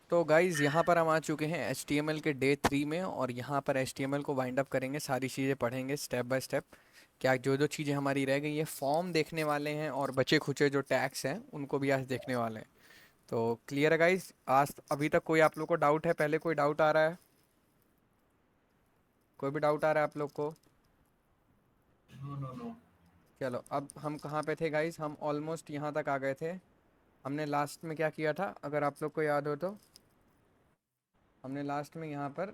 तो गाइज़ यहाँ पर हम आ चुके हैं HTML के डे 3 में, और यहाँ पर HTML को वाइंड अप करेंगे, सारी चीज़ें पढ़ेंगे स्टेप बाय स्टेप। क्या जो जो चीज़ें हमारी रह गई है, फॉर्म देखने वाले हैं, और बचे खुचे जो टैग्स हैं उनको भी आज देखने वाले हैं। तो क्लियर है गाइज़? आज अभी तक कोई आप लोग को डाउट है? पहले कोई डाउट आ रहा है? कोई भी डाउट आ रहा है आप लोग को? No no no. चलो, अब हम कहाँ पे थे गाइज़? हम ऑलमोस्ट यहाँ तक आ गए थे। हमने लास्ट में क्या किया था, अगर आप लोग को याद हो तो? हमने लास्ट में यहाँ पर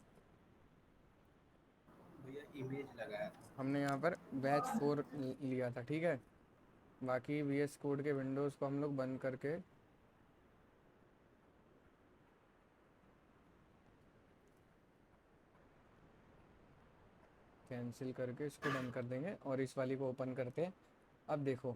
भैया इमेज लगाया था। हमने यहाँ पर बैच 4 लिया था, ठीक है। बाकी VS कोड के विंडोज़ को हम लोग बंद करके कैंसिल करके इसको बंद कर देंगे, और इस वाली को ओपन करते हैं। अब देखो,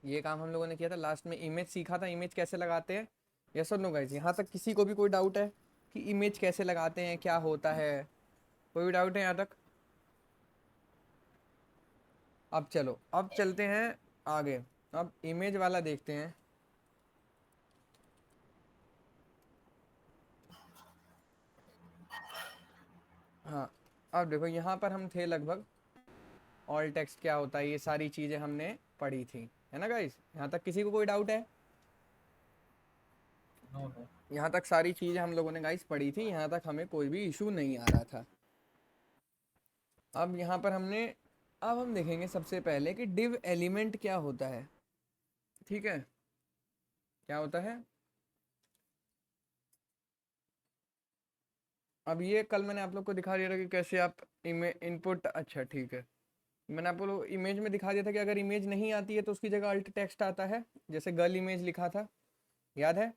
ये काम हम लोगों ने किया था लास्ट में, इमेज सीखा था, इमेज कैसे लगाते हैं। यस और नो गाइस? यहाँ तक किसी को भी कोई डाउट है कि इमेज कैसे लगाते हैं, क्या होता है? कोई भी डाउट है यहाँ तक? अब चलो, अब चलते हैं आगे। अब इमेज वाला देखते हैं। हाँ, अब देखो यहाँ पर हम थे लगभग, ऑल टेक्स्ट क्या होता है, ये सारी चीज़ें हमने पढ़ी थी, है ना गाइस? यहाँ तक किसी को कोई डाउट है? No no. यहाँ तक सारी चीज़ें हम लोगों ने गाइस पढ़ी थी, यहाँ तक हमें कोई भी इशू नहीं आ रहा था। अब यहाँ पर अब हम देखेंगे सबसे पहले कि डिव एलिमेंट क्या होता है, ठीक है। क्या होता है? अब ये कल मैंने आप लोग को दिखा दिया था कि कैसे आप इनपुट, अच्छा ठीक है, मैंने आप लोग इमेज में दिखा दिया था कि अगर इमेज नहीं आती है तो उसकी जगह अल्ट टेक्स्ट आता है, जैसे गर्ल इमेज लिखा था, याद है?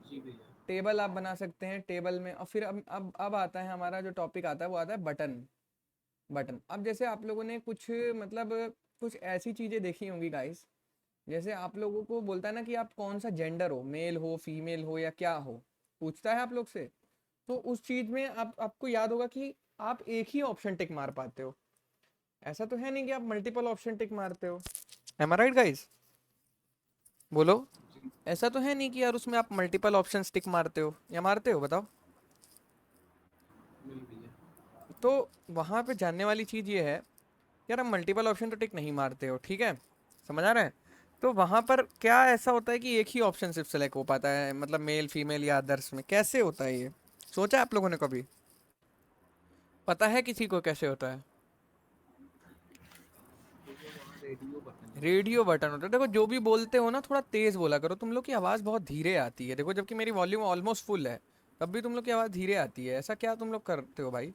जी भैया। टेबल आप बना सकते हैं टेबल में। और फिर अब आता है हमारा जो टॉपिक आता है, वो आता है बटन। बटन, अब जैसे आप लोगों ने कुछ, मतलब कुछ ऐसी चीज़ें देखी होंगी गाइस, जैसे आप लोगों को बोलता है ना कि आप कौन सा जेंडर हो, मेल हो, फीमेल हो, या क्या हो, पूछता है आप लोग से। तो उस चीज़ में आपको याद होगा कि आप एक ही ऑप्शन टिक मार पाते हो। ऐसा तो है नहीं कि आप मल्टीपल ऑप्शन टिक मारते हो। एम आई राइट गाइस? बोलो। जी। ऐसा तो है नहीं कि यार उसमें आप मल्टीपल ऑप्शन टिक मारते हो, या मारते हो, बताओ। नहीं भैया। तो वहाँ पे जानने वाली चीज़ ये है, यार हम मल्टीपल ऑप्शन तो टिक नहीं मारते हो, ठीक है, समझ आ रहा है? तो वहाँ पर क्या ऐसा होता है कि एक ही ऑप्शन सिर्फ सेलेक्ट हो पाता है, मतलब मेल फीमेल या अदर्स में, कैसे होता है ये? सोचा है आप लोगों ने कभी? पता है किसी को कैसे होता है? भैया वहाँ रेडियो बटन है। रेडियो बटन होता है। देखो, जो भी बोलते हो ना, थोड़ा तेज बोला करो, तुम लोग की आवाज़ बहुत धीरे आती है, देखो, जबकि मेरी वॉल्यूम ऑलमोस्ट फुल है, तब भी तुम लोग की आवाज़ धीरे आती है। ऐसा क्या तुम लोग करते हो भाई?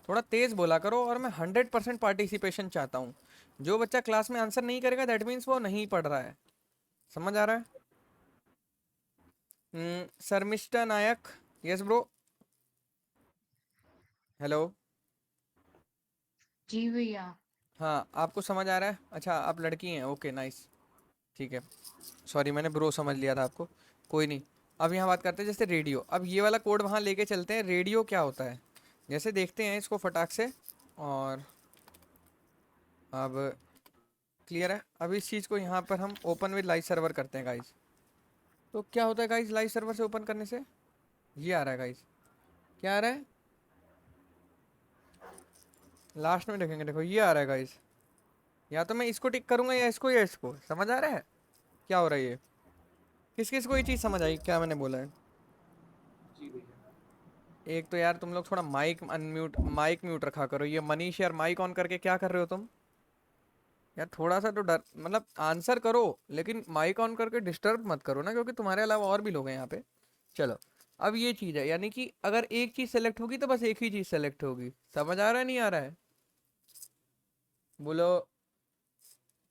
थोड़ा तेज़ बोला करो। और मैं 100% पार्टिसिपेशन चाहता हूँ। जो बच्चा क्लास में आंसर नहीं करेगा, दैट मीन्स वो नहीं पढ़ रहा है। समझ आ रहा है? Sharmishtha Nayak. Yes bro. Hello. जी भैया। हाँ, आपको समझ आ रहा है? अच्छा, आप लड़की हैं, ओके नाइस, ठीक है। सॉरी, मैंने ब्रो समझ लिया था आपको। कोई नहीं। अब यहाँ बात करते हैं जैसे रेडियो। अब ये वाला कोड वहाँ लेके चलते हैं, रेडियो क्या होता है, जैसे देखते हैं इसको फटाक से। और अब क्लियर है? अब इस चीज़ को यहाँ पर हम ओपन विद लाइव सर्वर करते हैं गाइज। तो क्या होता है गाइज लाइव सर्वर से ओपन करने से? ये आ रहा है गाइज। क्या आ रहा है? लास्ट में देखेंगे, देखो ये आ रहा है गाइज। या तो मैं इसको टिक करूंगा, या इसको। समझ आ रहा है क्या हो रहा है ये? किस किस को ये चीज़ समझ आई क्या मैंने बोला है? जी भैया। एक तो यार तुम लोग थोड़ा माइक म्यूट रखा करो। ये मनीष यार, माइक ऑन करके क्या कर रहे हो तुम? यार थोड़ा सा तो डर, मतलब आंसर करो, लेकिन माइक ऑन करके डिस्टर्ब मत करो ना, क्योंकि तुम्हारे अलावा और भी लोग हैं यहाँ पे। चलो, अब ये चीज़ है, यानी कि अगर एक चीज़ सेलेक्ट होगी तो बस एक ही चीज़ सेलेक्ट होगी। समझ आ रहा है, नहीं आ रहा है? बोलो।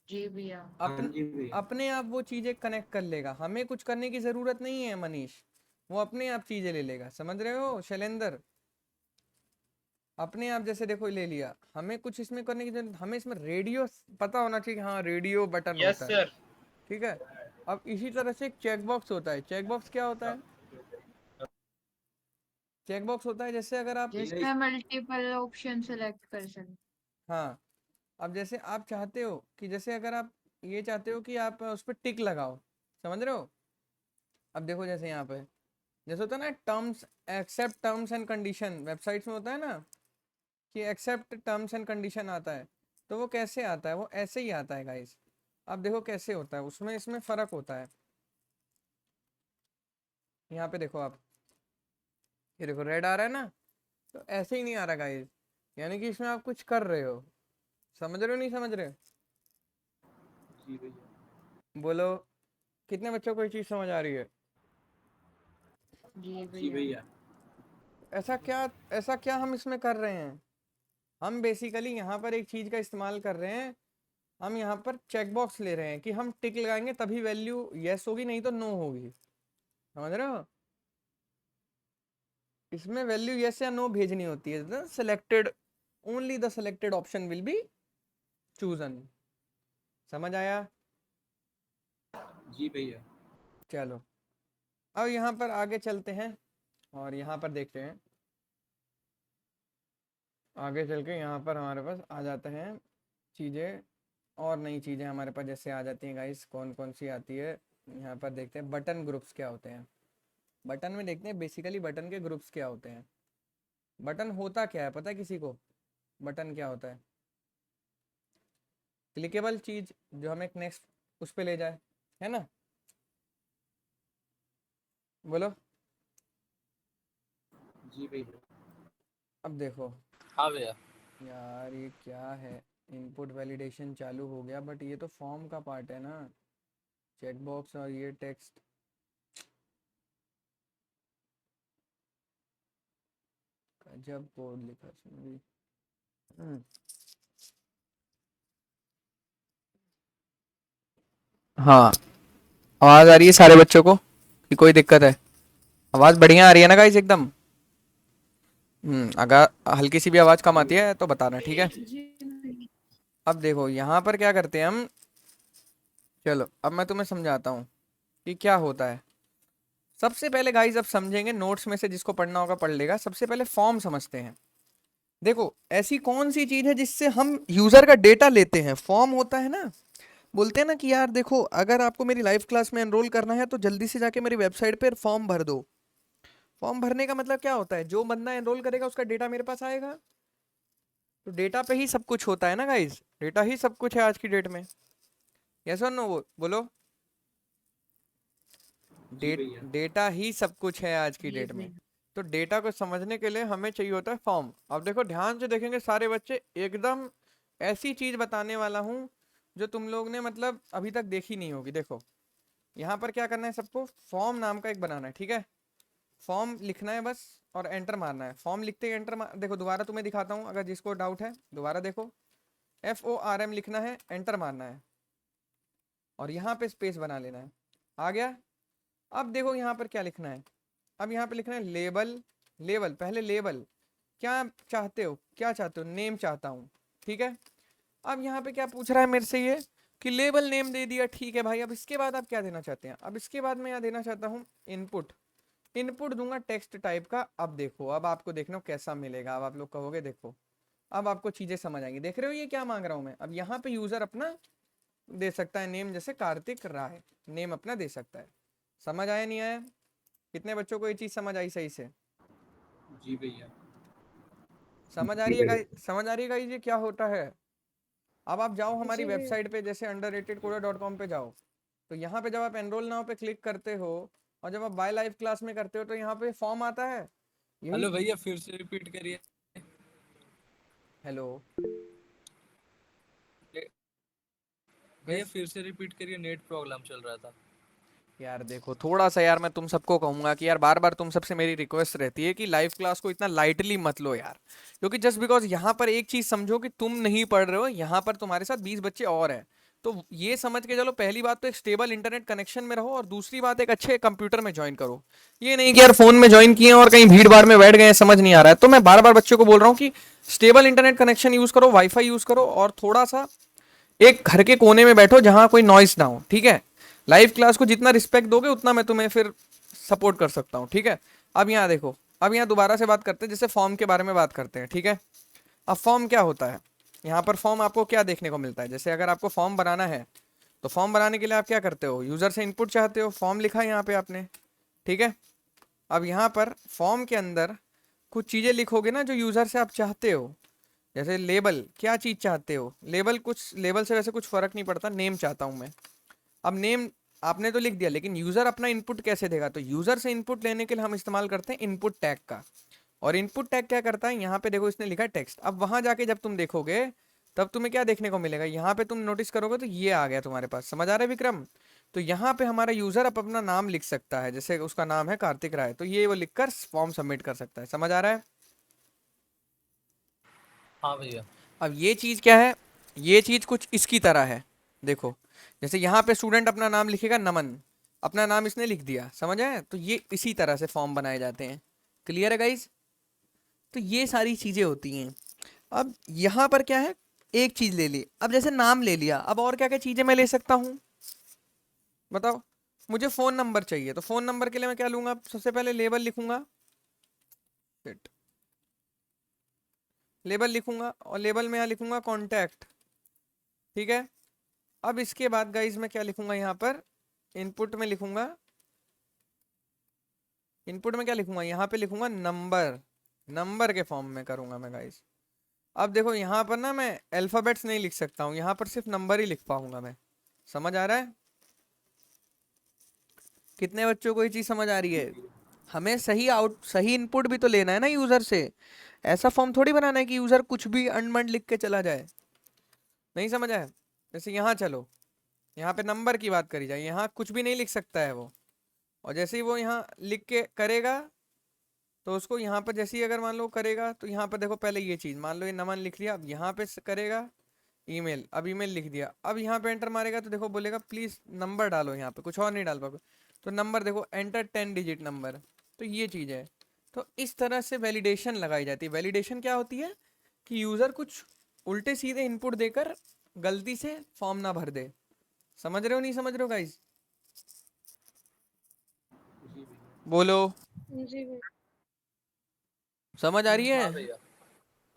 जी भैया। हाँ अपन जी भैया। अपने आप वो चीज़ें कनेक्ट कर लेगा, हमें कुछ करने की ज़रूरत नहीं है मनीष। वो अपने आप चीज़ें ले लेगा, समझ रहे हो शैलेंद्र? अपने आप, जैसे देखो ले लिया, हमें कुछ इसमें करने की जरूरत, हमें इसमें रेडियो पता होना चाहिए कि हाँ रेडियो बटन यस होता है, सर। ठीक है। अब इसी तरह से एक चेक बॉक्स होता है। चेक बॉक्स क्या होता है? चेक बॉक्स होता है जैसे अगर आप, भैया जिसमें मल्टीपल ऑप्शन सेलेक्ट कर सकते। हाँ, अब जैसे आप चाहते हो कि, जैसे अगर आप ये चाहते हो कि आप उस पर टिक लगाओ, समझ रहे हो? अब देखो जैसे यहाँ पे जैसे होता है ना terms, accept terms and condition, websites में होता है ना कि एक्सेप्ट टर्म्स एंड कंडीशन आता है, तो वो कैसे आता है, वो ऐसे ही आता है गाइस। अब देखो कैसे होता है, उसमें इसमें फ़र्क होता है। यहाँ पे देखो आप, ये देखो रेड आ रहा है ना, तो ऐसे ही नहीं आ रहा गाइस, यानी कि इसमें आप कुछ कर रहे हो। समझ रहे हो नहीं समझ रहे? जी भैया। बोलो, कितने बच्चों को ये चीज़ समझ आ रही है? जी जी भैया। भैया। ऐसा क्या हम इसमें कर रहे हैं? हम बेसिकली यहाँ पर एक चीज़ का इस्तेमाल कर रहे हैं, हम यहाँ पर चेक बॉक्स ले रहे हैं कि हम टिक लगाएंगे तभी वैल्यू यस होगी, नहीं तो नो होगी। समझ रहे हो? इसमें वैल्यू यस या नो भेजनी होती है, selected, only the selected option will be chosen. समझ आया? जी भैया। चलो, अब यहाँ पर आगे चलते हैं और यहाँ पर देखते हैं, आगे चल के यहाँ पर हमारे पास आ जाते हैं चीज़ें, और नई चीज़ें हमारे पास जैसे आ जाती हैं गाइस। कौन कौन सी आती है यहाँ पर देखते हैं। बटन ग्रुप्स क्या होते हैं, बटन में देखते हैं बेसिकली बटन के ग्रुप्स क्या होते हैं। बटन होता क्या है, पता है किसी को? बटन क्या होता है? क्लिकेबल चीज़ जो हमें नेक्स्ट उस पर ले जाए, है ना? बोलो। जी भैया। अब देखो हाँ भैया। यार, ये क्या है, इनपुट वैलिडेशन चालू हो गया, बट ये तो फॉर्म का पार्ट है ना, चेक बॉक्स और ये टेक्स्ट। जब कोड लिखा सुन। हाँ, आवाज आ रही है सारे बच्चों को कि कोई दिक्कत है? आवाज बढ़िया आ रही है ना गाइस एकदम? अगर हल्की सी भी आवाज कम जी आती है तो बताना, ठीक है? अब देखो यहाँ पर क्या करते हैं हम, चलो अब मैं तुम्हें समझाता हूँ कि क्या होता है। सबसे पहले गाइस, अब समझेंगे, नोट्स में से जिसको पढ़ना होगा पढ़ लेगा। सबसे पहले फॉर्म समझते हैं। देखो, ऐसी कौन सी चीज है जिससे हम यूजर का डेटा लेते हैं? फॉर्म होता है ना। बोलते हैं ना कि यार देखो, अगर आपको मेरी लाइव क्लास में एनरोल करना है तो जल्दी से जाके मेरी वेबसाइट पर फॉर्म भर दो। फॉर्म भरने का मतलब क्या होता है? जो बंदा एनरोल करेगा उसका डेटा मेरे पास आएगा, तो डेटा पे ही सब कुछ होता है ना गाइस, डेटा ही सब कुछ है आज की डेट में। यस और नो बोलो। जी भैया। डेटा ही सब कुछ है आज की जी डेट में। भैया। तो डेटा को समझने के लिए हमें चाहिए होता है फॉर्म। अब देखो ध्यान से देखेंगे सारे बच्चे, एकदम ऐसी चीज बताने वाला हूँ जो तुम लोग ने मतलब अभी तक देखी नहीं होगी। देखो यहाँ पर क्या करना है, सबको फॉर्म नाम का एक बनाना है, ठीक है? फॉर्म लिखना है बस और एंटर मारना है। फॉर्म लिखते ही एंटर देखो दोबारा तुम्हें दिखाता हूँ, अगर जिसको डाउट है दोबारा देखो। FORM लिखना है, एंटर मारना है और यहाँ पे स्पेस बना लेना है। आ गया? अब देखो यहाँ पर क्या लिखना है, अब यहाँ पे लिखना है लेबल। लेबल पहले, लेबल क्या चाहते हो, क्या चाहते हो? नेम चाहता हूँ, ठीक है? अब यहाँ पे क्या पूछ रहा है मेरे से ये कि लेबल नेम दे दिया, ठीक है भाई। अब इसके बाद आप क्या देना चाहते हैं? अब इसके बाद मैं यहाँ देना चाहता हूँ इनपुट। इनपुट दूंगा टेक्स्ट टाइप का। अब देखो, अब आपको देखना कैसा मिलेगा। अब आप लोग कहोगे देखो, अब आपको चीजें समझ आएंगी। देख रहे हो ये क्या मांग रहा हूँ मैं? अब यहाँ पे यूजर अपना दे सकता है नेम, जैसे कार्तिक राय नेम अपना दे सकता है। समझ आया नहीं आया? कितने बच्चों को ये चीज समझ आई सही से? जी भैया। समझ आ रही है गाइस? समझ आ रही है गाइस ये क्या होता है? अब आप जाओ हमारी जी भैया। वेबसाइट पे, जैसे underratedcoder.com पे जाओ, तो यहाँ पे जब आप एनरोल नाउ पे क्लिक करते हो और जब आप बाय लाइव क्लास में करते हो तो यहाँ पे फॉर्म आता है। यही। हेलो भैया, फिर से रिपीट करिए। हेलो भैया फिर से रिपीट करिए, नेट प्रॉब्लम चल रहा था। यार देखो, थोड़ा सा यार मैं तुम सबको कहूंगा कि यार बार बार तुम सबसे मेरी रिक्वेस्ट रहती है कि लाइव क्लास को इतना लाइटली मत लो यार। क्योंकि जस्ट बिकॉज यहाँ पर एक चीज समझो कि तुम नहीं पढ़ रहे हो, यहाँ पर तुम्हारे साथ 20 बच्चे और हैं। तो ये समझ के चलो, पहली बात तो एक स्टेबल इंटरनेट कनेक्शन में रहो, और दूसरी बात एक अच्छे कंप्यूटर में ज्वाइन करो। ये नहीं कि यार फोन में ज्वाइन किए और कहीं भीड़ भाड़ में बैठ गए, समझ नहीं आ रहा है। तो मैं बार बार बच्चों को बोल रहा हूँ कि स्टेबल इंटरनेट कनेक्शन यूज करो, वाईफाई यूज करो, और थोड़ा सा एक घर के कोने में बैठो जहां कोई नॉइस ना हो, ठीक है? लाइव क्लास को जितना रिस्पेक्ट दोगे उतना मैं तुम्हें फिर सपोर्ट कर सकता हूँ, ठीक है? अब यहाँ देखो, अब यहाँ दोबारा से बात करते हैं, जैसे फॉर्म के बारे में बात करते हैं, ठीक है? अब फॉर्म क्या होता है? यहाँ पर फॉर्म आपको क्या देखने को मिलता है? जैसे अगर आपको फॉर्म बनाना है तो फॉर्म बनाने के लिए आप क्या करते हो? यूजर से इनपुट चाहते हो, फॉर्म लिखा है यहाँ पे आपने, ठीक है? अब यहाँ पर फॉर्म के अंदर कुछ चीज़ें लिखोगे ना जो यूज़र से आप चाहते हो। जैसे लेबल, क्या चीज़ चाहते हो, लेबल, कुछ लेबल से वैसे कुछ फ़र्क नहीं पड़ता, नेम चाहता हूँ मैं। अब नेम आपने तो लिख दिया, लेकिन यूज़र अपना इनपुट कैसे देगा, तो यूज़र से इनपुट लेने के लिए हम इस्तेमाल करते हैं इनपुट टैग का। और इनपुट टैग क्या करता है, यहाँ पे देखो इसने लिखा है टेक्स्ट। अब वहाँ जाके जब तुम देखोगे तब तुम्हें क्या देखने को मिलेगा, यहाँ पे तुम नोटिस करोगे तो ये आ गया तुम्हारे पास। समझ आ रहा है विक्रम? तो यहाँ पे हमारा यूज़र अब अपना नाम लिख सकता है, जैसे उसका नाम है कार्तिक राय, तो ये वो लिखकर फॉर्म सबमिट कर सकता है। समझ आ रहा है? हाँ भैया। अब ये चीज़ क्या है, ये चीज़ कुछ इसकी तरह है। देखो जैसे यहाँ पे स्टूडेंट अपना नाम लिखेगा नमन, अपना नाम इसने लिख दिया, समझ आए? तो ये इसी तरह से फॉर्म बनाए जाते हैं। क्लियर है गाइज? तो ये सारी चीज़ें होती हैं। अब यहाँ पर क्या है, एक चीज़ ले ली, अब जैसे नाम ले लिया, अब और क्या क्या चीज़ें मैं ले सकता हूँ बताओ? मुझे फ़ोन नंबर चाहिए, तो फ़ोन नंबर के लिए मैं क्या लूँगा, सबसे पहले लेबल लिखूँगा, लेबल लिखूँगा, और लेबल में यहाँ लिखूँगा कॉन्टैक्ट। ठीक है, अब इसके बाद गाइज मैं क्या लिखूँगा यहाँ पर, इनपुट में लिखूँगा, इनपुट में क्या लिखूँगा, यहाँ पे लिखूँगा नंबर, नंबर के फॉर्म में करूँगा मैं गाइज। अब देखो यहाँ पर ना मैं अल्फ़ाबेट्स नहीं लिख सकता हूँ, यहाँ पर सिर्फ नंबर ही लिख पाऊंगा मैं। समझ आ रहा है? कितने बच्चों को ये चीज़ समझ आ रही है? हमें सही इनपुट भी तो लेना है ना यूज़र से। ऐसा फॉर्म थोड़ी बनाना है कि यूज़र कुछ भी अनमंड लिख के चला जाए। नहीं समझ आया? जैसे यहाँ चलो, यहाँ पे नंबर की बात करी जाए, यहाँ कुछ भी नहीं लिख सकता है वो, और जैसे ही वो यहाँ लिख के करेगा तो उसको यहाँ पर जैसे ही अगर मान लो करेगा, तो यहाँ पर देखो पहले ये चीज़ मान लो ये नमन लिख लिया, अब यहाँ पे करेगा ईमेल, अब ईमेल लिख दिया, अब यहाँ पे एंटर मारेगा तो देखो बोलेगा प्लीज़ नंबर डालो, यहाँ पे कुछ और नहीं डाल पाओगे, तो नंबर देखो एंटर 10 डिजिट नंबर। तो ये चीज़ है। तो इस तरह से वैलिडेशन लगाई जाती है। वैलिडेशन क्या होती है कि यूज़र कुछ उल्टे सीधे इनपुट देकर गलती से फॉर्म ना भर दे। समझ रहे हो नहीं समझ रहे हो गाइज? जी भैया। बोलो, जी भैया। समझ आ रही है? हाँ भैया।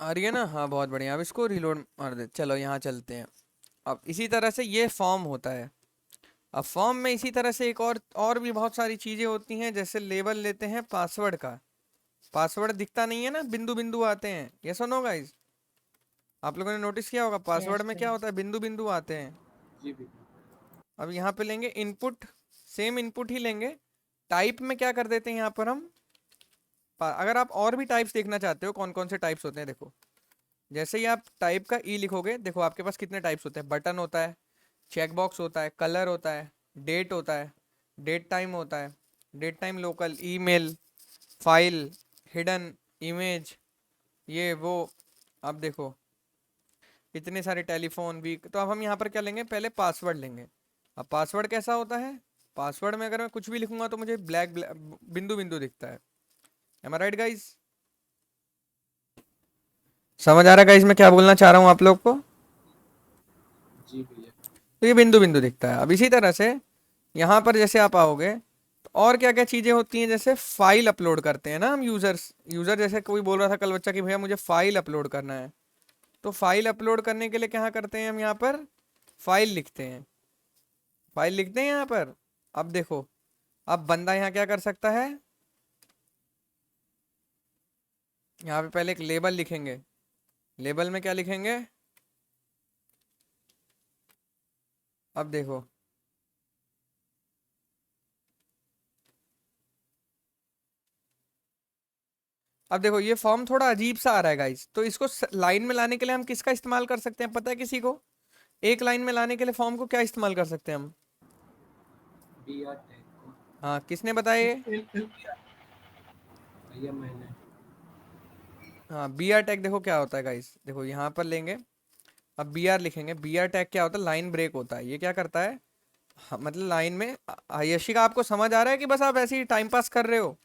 आ रही है ना? हाँ बहुत बढ़िया। अब इसको रिलोड मार दे, चलो यहाँ चलते हैं। अब इसी तरह से ये फॉर्म होता है। अब फॉर्म में इसी तरह से एक और भी बहुत सारी चीज़ें होती हैं, जैसे लेबल लेते हैं पासवर्ड का। पासवर्ड दिखता नहीं है ना, बिंदु बिंदु आते हैं, ये सुनो गाइज, आप लोगों ने नोटिस किया होगा पासवर्ड यस में क्या भैया। होता है, बिंदु बिंदु आते हैं। जी भैया। अब यहाँ पे लेंगे इनपुट, सेम इनपुट ही लेंगे। टाइप में क्या कर देते हैं यहाँ पर हम, अगर आप और भी टाइप्स देखना चाहते हो कौन कौन से टाइप्स होते हैं, देखो जैसे ही आप टाइप का ई लिखोगे, देखो आपके पास कितने टाइप्स होते हैं, बटन होता है, चेक बॉक्स होता है, कलर होता है, डेट होता है, डेट टाइम होता है, date time local, email, file, hidden, image, ये वो। अब देखो इतने सारे, टेलीफोन वीक। तो अब हम यहाँ पर क्या लेंगे, पहले पासवर्ड लेंगे। अब पासवर्ड कैसा होता है, पासवर्ड में अगर मैं कुछ भी लिखूंगा तो मुझे ब्लैक बिंदु बिंदु दिखता है। एम आई राइट गाइज? समझ आ रहा है गाइज मैं क्या बोलना चाह रहा हूँ आप लोग को? जी भैया। तो ये बिंदु बिंदु दिखता है। अब इसी तरह से यहाँ पर जैसे आप आओगे तो और क्या क्या चीज़ें होती हैं, जैसे फाइल अपलोड करते हैं ना हम यूज़र जैसे कोई बोल रहा था कल बच्चा कि भैया मुझे फाइल अपलोड करना है, तो फाइल अपलोड करने के लिए क्या करते हैं हम, यहाँ पर फाइल लिखते हैं, फाइल लिखते हैं यहाँ पर। अब देखो, अब बंदा यहाँ क्या कर सकता है, यहाँ पे पहले एक लेबल लिखेंगे, लेबल में क्या लिखेंगे, अब देखो अब देखो ये फॉर्म थोड़ा अजीब सा आ रहा है गाइस, तो इसको लाइन में लाने के लिए हम किसका इस्तेमाल कर सकते हैं, पता है किसी को? एक लाइन में लाने के लिए फॉर्म को क्या इस्तेमाल कर सकते हैं हम? BR टैग को। हाँ, किसने बताया ये? भैया मैंने। हाँ, बी आर टैग देखो क्या होता है गाइस, देखो यहाँ पर लेंगे, अब बी आर लिखेंगे। बी आर टैग क्या होता है, लाइन ब्रेक होता है। ये क्या करता है, हाँ, मतलब लाइन में यशिका आपको समझ आ रहा है कि बस आप ऐसे ही टाइम पास कर रहे हो?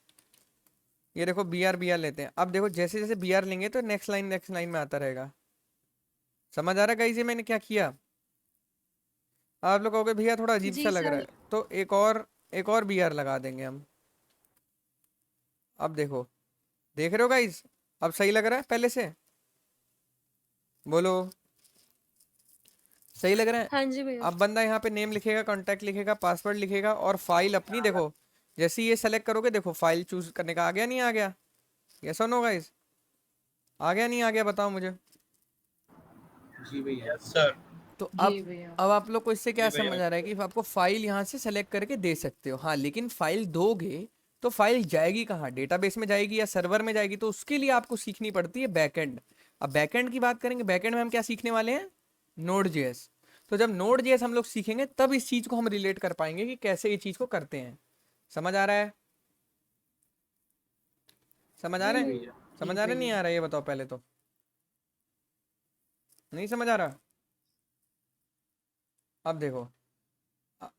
ये देखो बी आर लेते हैं। अब देखो जैसे जैसे बी आर लेंगे तो नेक्स्ट लाइन में आता रहेगा। समझ आ रहा है गाइस ये मैंने क्या किया? आप लोग कहोगे भैया थोड़ा अजीब सा जी लग रहा सर। है, तो एक और बी आर लगा देंगे हम। अब देखो, देख रहे हो गाइस, अब सही लग रहा है पहले से? बोलो, सही लग रहा है? हाँ जी भैया। अब बंदा यहाँ पे नेम लिखेगा, कांटेक्ट लिखेगा, पासवर्ड लिखेगा, और फाइल अपनी देखो जैसे ये सेलेक्ट करोगे देखो फाइल चूज करने का आ गया नहीं आ गया, यस और नो गाइस, आ गया नहीं आ गया बताओ मुझे। जी भैया। Yes sir. तो जी भैया। अब आप लोग को इससे क्या जी भैया। समझ आ रहा है कि आपको फाइल यहाँ से सेलेक्ट करके दे सकते हो, हाँ लेकिन फाइल दोगे तो फाइल जाएगी कहाँ, डेटाबेस में जाएगी या सर्वर में जाएगी, तो उसके लिए आपको सीखनी पड़ती है बैकएंड। अब बैकएंड की बात करेंगे, बैकएंड में हम क्या सीखने वाले हैं, नोड जेएस। तो जब नोड जेएस हम लोग सीखेंगे तब इस चीज को हम रिलेट कर पाएंगे कि कैसे ये चीज को करते हैं। समझ आ रहा है, समझ आ रहा जी है, भैया। समझ आ रहा है नहीं आ रहा है, ये बताओ पहले तो, नहीं समझ आ रहा। अब देखो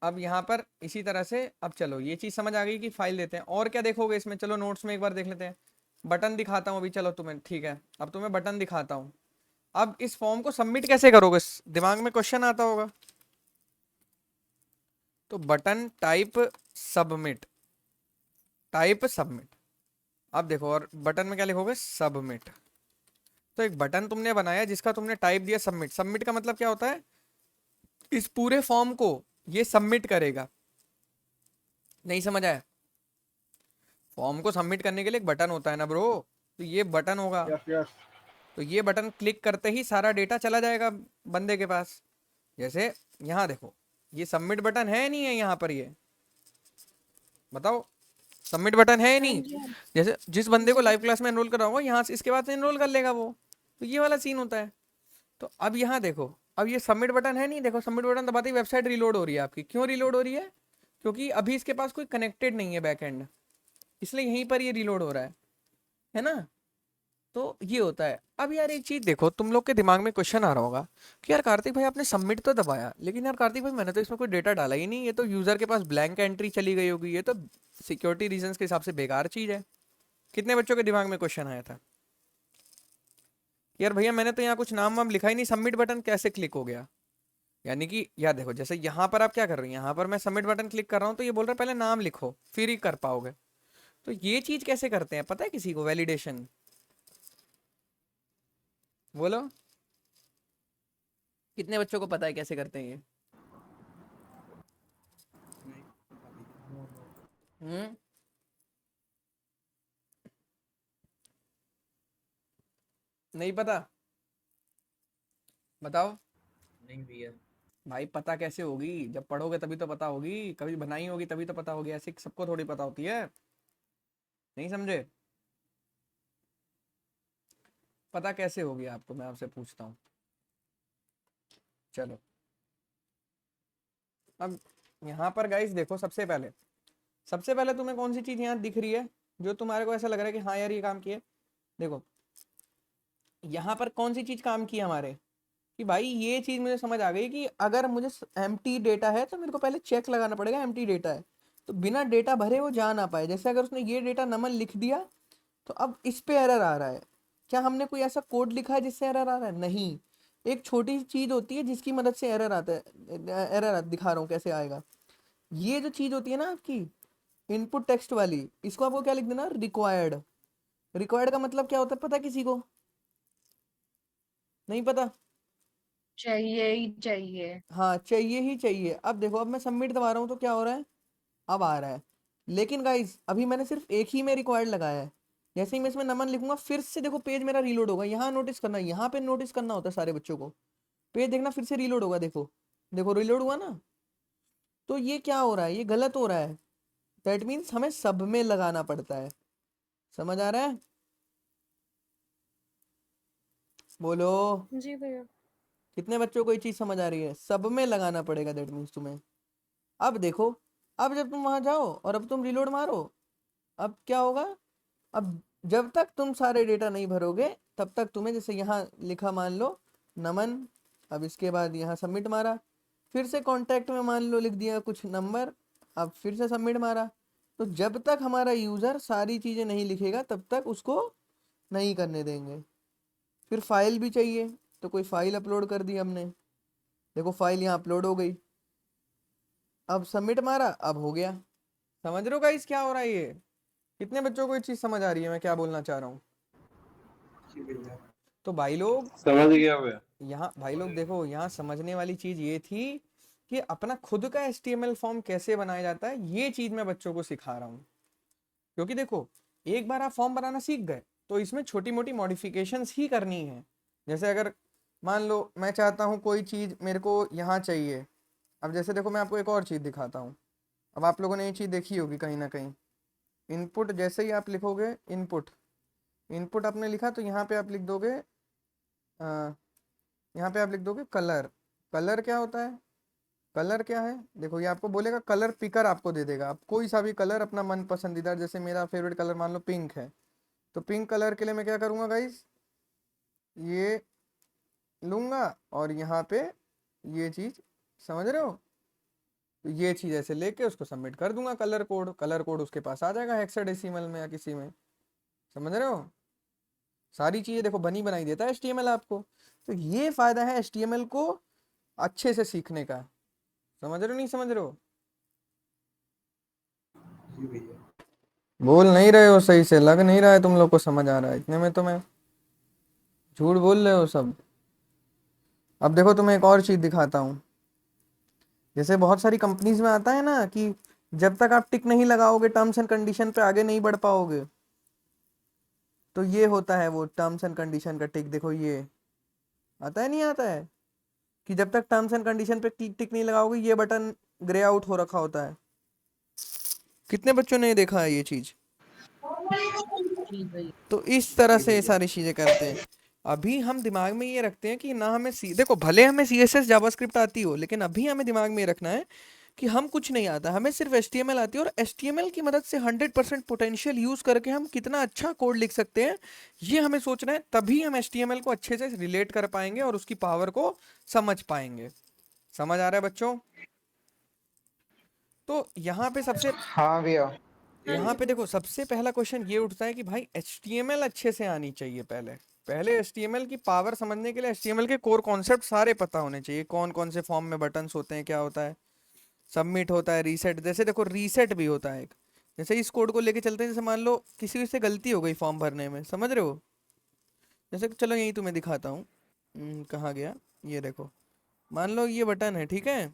अब यहाँ पर इसी तरह से, अब चलो ये चीज समझ आ गई कि फाइल देते हैं, और क्या देखोगे इसमें, चलो नोट्स में एक बार देख लेते हैं। बटन दिखाता हूँ अभी, चलो तुम्हें ठीक है, अब तुम्हें बटन दिखाता हूँ। अब इस फॉर्म को सबमिट कैसे करोगे, दिमाग में क्वेश्चन आता होगा। तो button type submit, type submit. अब देखो और बटन में क्या लिखोगे, सबमिट। तो एक बटन तुमने बनाया जिसका तुमने टाइप दिया सबमिट। सबमिट का मतलब क्या होता है, इस पूरे फॉर्म को ये सबमिट करेगा। नहीं समझ आया, फॉर्म को सबमिट करने के लिए एक बटन होता है ना ब्रो, तो ये बटन होगा। Yes yes. तो ये बटन क्लिक करते ही सारा डेटा चला जाएगा बंदे के पास। जैसे यहाँ देखो ये सबमिट बटन है नहीं है, यहाँ पर ये बताओ सबमिट बटन है हाँ नहीं। जी, हाँ। जैसे जिस बंदे को जी। लाइव क्लास में एनरोल कर रहा होगा यहाँ से इसके बाद से एनरोल कर लेगा वो, तो ये वाला सीन होता है। तो अब यहाँ देखो, अब ये सबमिट बटन है नहीं, देखो सबमिट बटन दबाते ही वेबसाइट रिलोड हो रही है आपकी। क्यों रिलोड हो रही है, क्योंकि अभी इसके पास कोई कनेक्टेड नहीं है बैकएंड, इसलिए यहीं पर ये रिलोड हो रहा है ना। तो ये होता है। अब यार एक चीज देखो, तुम लोग के दिमाग में क्वेश्चन आ रहा होगा कि यार कार्तिक भाई आपने सबमिट तो दबाया, लेकिन यार कार्तिक भाई मैंने तो इसमें कोई डेटा डाला ही नहीं, ये तो यूजर के पास ब्लैंक एंट्री चली गई होगी, ये तो सिक्योरिटी रीजंस के हिसाब से बेकार चीज है। कितने बच्चों के दिमाग में क्वेश्चन आया था यार भैया मैंने तो यहाँ कुछ नाम वाम लिखा ही नहीं, सबमिट बटन कैसे क्लिक हो गया। यानी कि यार देखो जैसे यहाँ पर आप क्या कर रहे हो, यहाँ पर मैं सबमिट बटन क्लिक कर रहा हूँ तो ये बोल रहा है पहले नाम लिखो फिर ही कर पाओगे। तो ये चीज कैसे करते हैं पता है किसी को, वैलिडेशन, बोलो कितने बच्चों को पता है कैसे करते हैं ये। हम्म, नहीं पता, बताओ। नहीं भैया। भाई पता कैसे होगी, जब पढ़ोगे तभी तो पता होगी, कभी बनाई होगी तभी तो पता होगी, ऐसे सबको थोड़ी पता होती है। नहीं समझे, पता कैसे होगी आपको, मैं आपसे पूछता हूँ। चलो अब यहाँ पर गाइस देखो, सबसे पहले तुम्हें कौन सी चीज यहाँ दिख रही है जो तुम्हारे को ऐसा लग रहा है कि हाँ यार ये काम किए। देखो यहाँ पर कौन सी चीज काम की है हमारे, कि भाई ये चीज मुझे समझ आ गई कि अगर मुझे एम्प्टी डेटा है तो मेरे को पहले चेक लगाना पड़ेगा एम्प्टी डेटा है, तो बिना डेटा भरे वो जा ना पाए। जैसे अगर उसने ये डेटा नमन लिख दिया तो अब इस पे एरर आ रहा है। क्या हमने कोई ऐसा कोड लिखा है जिससे एरर आ रहा है, नहीं। एक छोटी सी चीज होती है जिसकी मदद से एरर आता है, एरर दिखा रहा हूँ कैसे आएगा। ये जो चीज होती है ना आपकी इनपुट टेक्स्ट वाली, इसको आपको क्या लिख देना, रिक्वायर्ड। रिक्वायर्ड का मतलब क्या होता है पता किसी को, नहीं पता। चाहिए ही चाहिए। हाँ चाहिए ही चाहिए। अब देखो अब मैं सबमिट दबा रहा हूँ तो क्या हो रहा है, अब आ रहा है। लेकिन गाइस अभी मैंने सिर्फ एक ही में रिक्वायर्ड लगाया है, जैसे ही मैं इसमें नमन लिखूंगा फिर से देखो पेज मेरा रीलोड होगा। यहाँ नोटिस करना, यहाँ पे नोटिस करना होता है सारे बच्चों को, पेज देखना फिर से रीलोड होगा, देखो देखो रीलोड हुआ ना। तो ये क्या हो रहा है, ये गलत हो रहा है। दैट मीन्स हमें सब में लगाना पड़ता है। समझ आ रहा है, बोलो जी भैया। कितने बच्चों को ये चीज समझ आ रही है, सब में लगाना पड़ेगा दैट मीन्स तुम्हें। अब देखो, अब जब तुम वहां जाओ और अब तुम रिलोड मारो, अब क्या होगा, अब जब तक तुम सारे डेटा नहीं भरोगे तब तक तुम्हें, जैसे यहाँ लिखा मान लो नमन, अब इसके बाद यहाँ सबमिट मारा, फिर से कांटेक्ट में मान लो लिख दिया कुछ नंबर, अब फिर से सबमिट मारा। तो जब तक हमारा यूजर सारी चीजें नहीं लिखेगा तब तक उसको नहीं करने देंगे। फिर फाइल भी चाहिए, तो कोई फाइल अपलोड कर दी हमने, देखो फाइल यहाँ अपलोड हो गई। अब सबमिट मारा, अब हो गया। समझ रहे हो गाइस क्या हो रहा है ये, कितने बच्चों को ये चीज समझ आ रही है मैं क्या बोलना चाह रहा हूँ। जी भैया। तो भाई लोग समझ गया भैया। यहाँ, भाई लोग देखो यहाँ समझने वाली चीज ये थी कि अपना खुद का HTML फॉर्म कैसे बनाया जाता है, ये चीज मैं बच्चों को सिखा रहा हूँ। क्योंकि देखो, एक बार आप फॉर्म बनाना सीख गए तो इसमें छोटी मोटी मॉडिफिकेशंस ही करनी है। जैसे अगर मान लो मैं चाहता हूँ कोई चीज मेरे को यहाँ चाहिए, अब जैसे देखो मैं आपको एक और चीज दिखाता हूँ। अब आप लोगों ने ये चीज देखी होगी कहीं ना कहीं, इनपुट जैसे ही आप लिखोगे इनपुट, इनपुट आपने लिखा तो यहाँ पे आप लिख दोगे यहाँ पे आप लिख दोगे कलर। कलर क्या होता है, कलर क्या है, देखो ये आपको बोलेगा कलर पिकर आपको दे देगा। आप कोई सा भी कलर अपना मन पसंदीदा, जैसे मेरा फेवरेट कलर मान लो पिंक है, तो पिंक कलर के लिए मैं क्या करूँगा गाइस, ये लूँगा और यहाँ पे ये चीज़, समझ रहे हो, तो ये चीज़ ऐसे लेके उसको सबमिट कर दूंगा कलर कोड, कलर कोड उसके पास आ जाएगा हेक्साडेसिमल में या किसी में, समझ रहे हो। सारी चीज़ें देखो बनी बनाई देता है HTML आपको। तो ये फ़ायदा है HTML को अच्छे से सीखने का, समझ रहे हो नहीं समझ रहे हो। जी भैया। बोल नहीं रहे हो सही से, लग नहीं रहा है तुम लोग को समझ आ रहा है, इतने में तो मैं झूठ बोल रहे हो सब। अब देखो तुम्हें एक और चीज़ दिखाता हूँ। जैसे बहुत सारी कंपनीज में आता है ना कि जब तक आप टिक नहीं लगाओगे टर्म्स एंड कंडीशन पे आगे नहीं बढ़ पाओगे, तो ये होता है वो टर्म्स एंड कंडीशन का टिक। देखो ये आता है नहीं आता है कि जब तक टर्म्स एंड कंडीशन पे टिक नहीं लगाओगे ये बटन ग्रे आउट हो रखा होता है। कितने बच्चों ने देखा है ये चीज। जी भैया। तो इस तरह जी से ये भैया। सारी चीजें करते हैं। अभी हम दिमाग में ये रखते हैं कि ना हमें देखो भले हमें CSS जावास्क्रिप्ट आती हो, लेकिन अभी हमें दिमाग में ये रखना है कि हम कुछ नहीं आता, हमें सिर्फ HTML आती है और HTML की मदद से 100% पोटेंशियल यूज करके हम कितना अच्छा कोड लिख सकते हैं, ये हमें सोचना है। तभी हम HTML को अच्छे से रिलेट कर पाएंगे और उसकी पावर को समझ पाएंगे। समझ आ रहा है बच्चों। तो यहाँ पे सबसे, हाँ भैया। यहाँ पे देखो सबसे पहला क्वेश्चन ये उठता है कि भाई HTML अच्छे से आनी चाहिए। पहले पहले HTML की पावर समझने के लिए HTML के कोर कॉन्सेप्ट सारे पता होने चाहिए। कौन कौन से फॉर्म में बटन्स होते हैं, क्या होता है, सबमिट होता है, रीसेट, जैसे देखो रीसेट भी होता है एक। जैसे इस कोड को लेके चलते हैं, जैसे मान लो किसी से गलती हो गई फॉर्म भरने में, समझ रहे हो। जैसे चलो यही तुम्हें दिखाता हूँ, कहाँ गया, ये देखो, मान लो ये बटन है, ठीक है।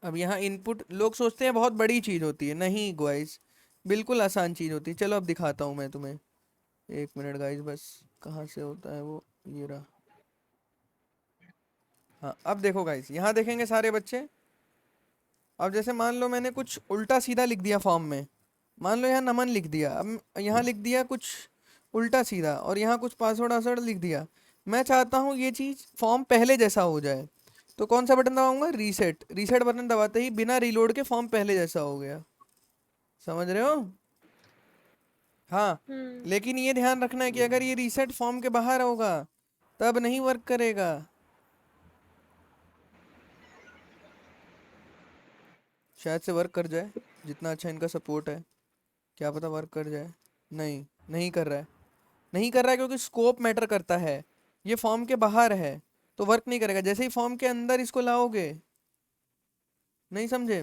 अब यहाँ इनपुट लोग सोचते हैं बहुत बड़ी चीज़ होती है, नहीं गाइस बिल्कुल आसान चीज़ होती है। चलो अब दिखाता हूँ मैं तुम्हें, एक मिनट गाइस बस, कहाँ से होता है वो, ये रहा। हाँ अब देखो गाइस, यहाँ देखेंगे सारे बच्चे। अब जैसे मान लो मैंने कुछ उल्टा सीधा लिख दिया फॉर्म में, मान लो यहाँ नमन लिख दिया, अब यहाँ लिख दिया कुछ उल्टा सीधा और यहाँ कुछ पासवर्ड वासवर्ड लिख दिया। मैं चाहता हूँ ये चीज़ फॉर्म पहले जैसा हो जाए, तो कौन सा बटन दबाऊंगा, रीसेट। रीसेट बटन दबाते ही बिना रीलोड के फॉर्म पहले जैसा हो गया, समझ रहे हो। हाँ, लेकिन ये ध्यान रखना है कि अगर ये रीसेट फॉर्म के बाहर होगा तब नहीं वर्क करेगा। शायद से वर्क कर जाए, जितना अच्छा इनका सपोर्ट है, क्या पता वर्क कर जाए। नहीं, नहीं कर रहा है, नहीं कर रहा है क्योंकि स्कोप मैटर करता है। ये फॉर्म के बाहर है तो वर्क नहीं करेगा। जैसे ही फॉर्म के अंदर इसको लाओगे, नहीं समझे,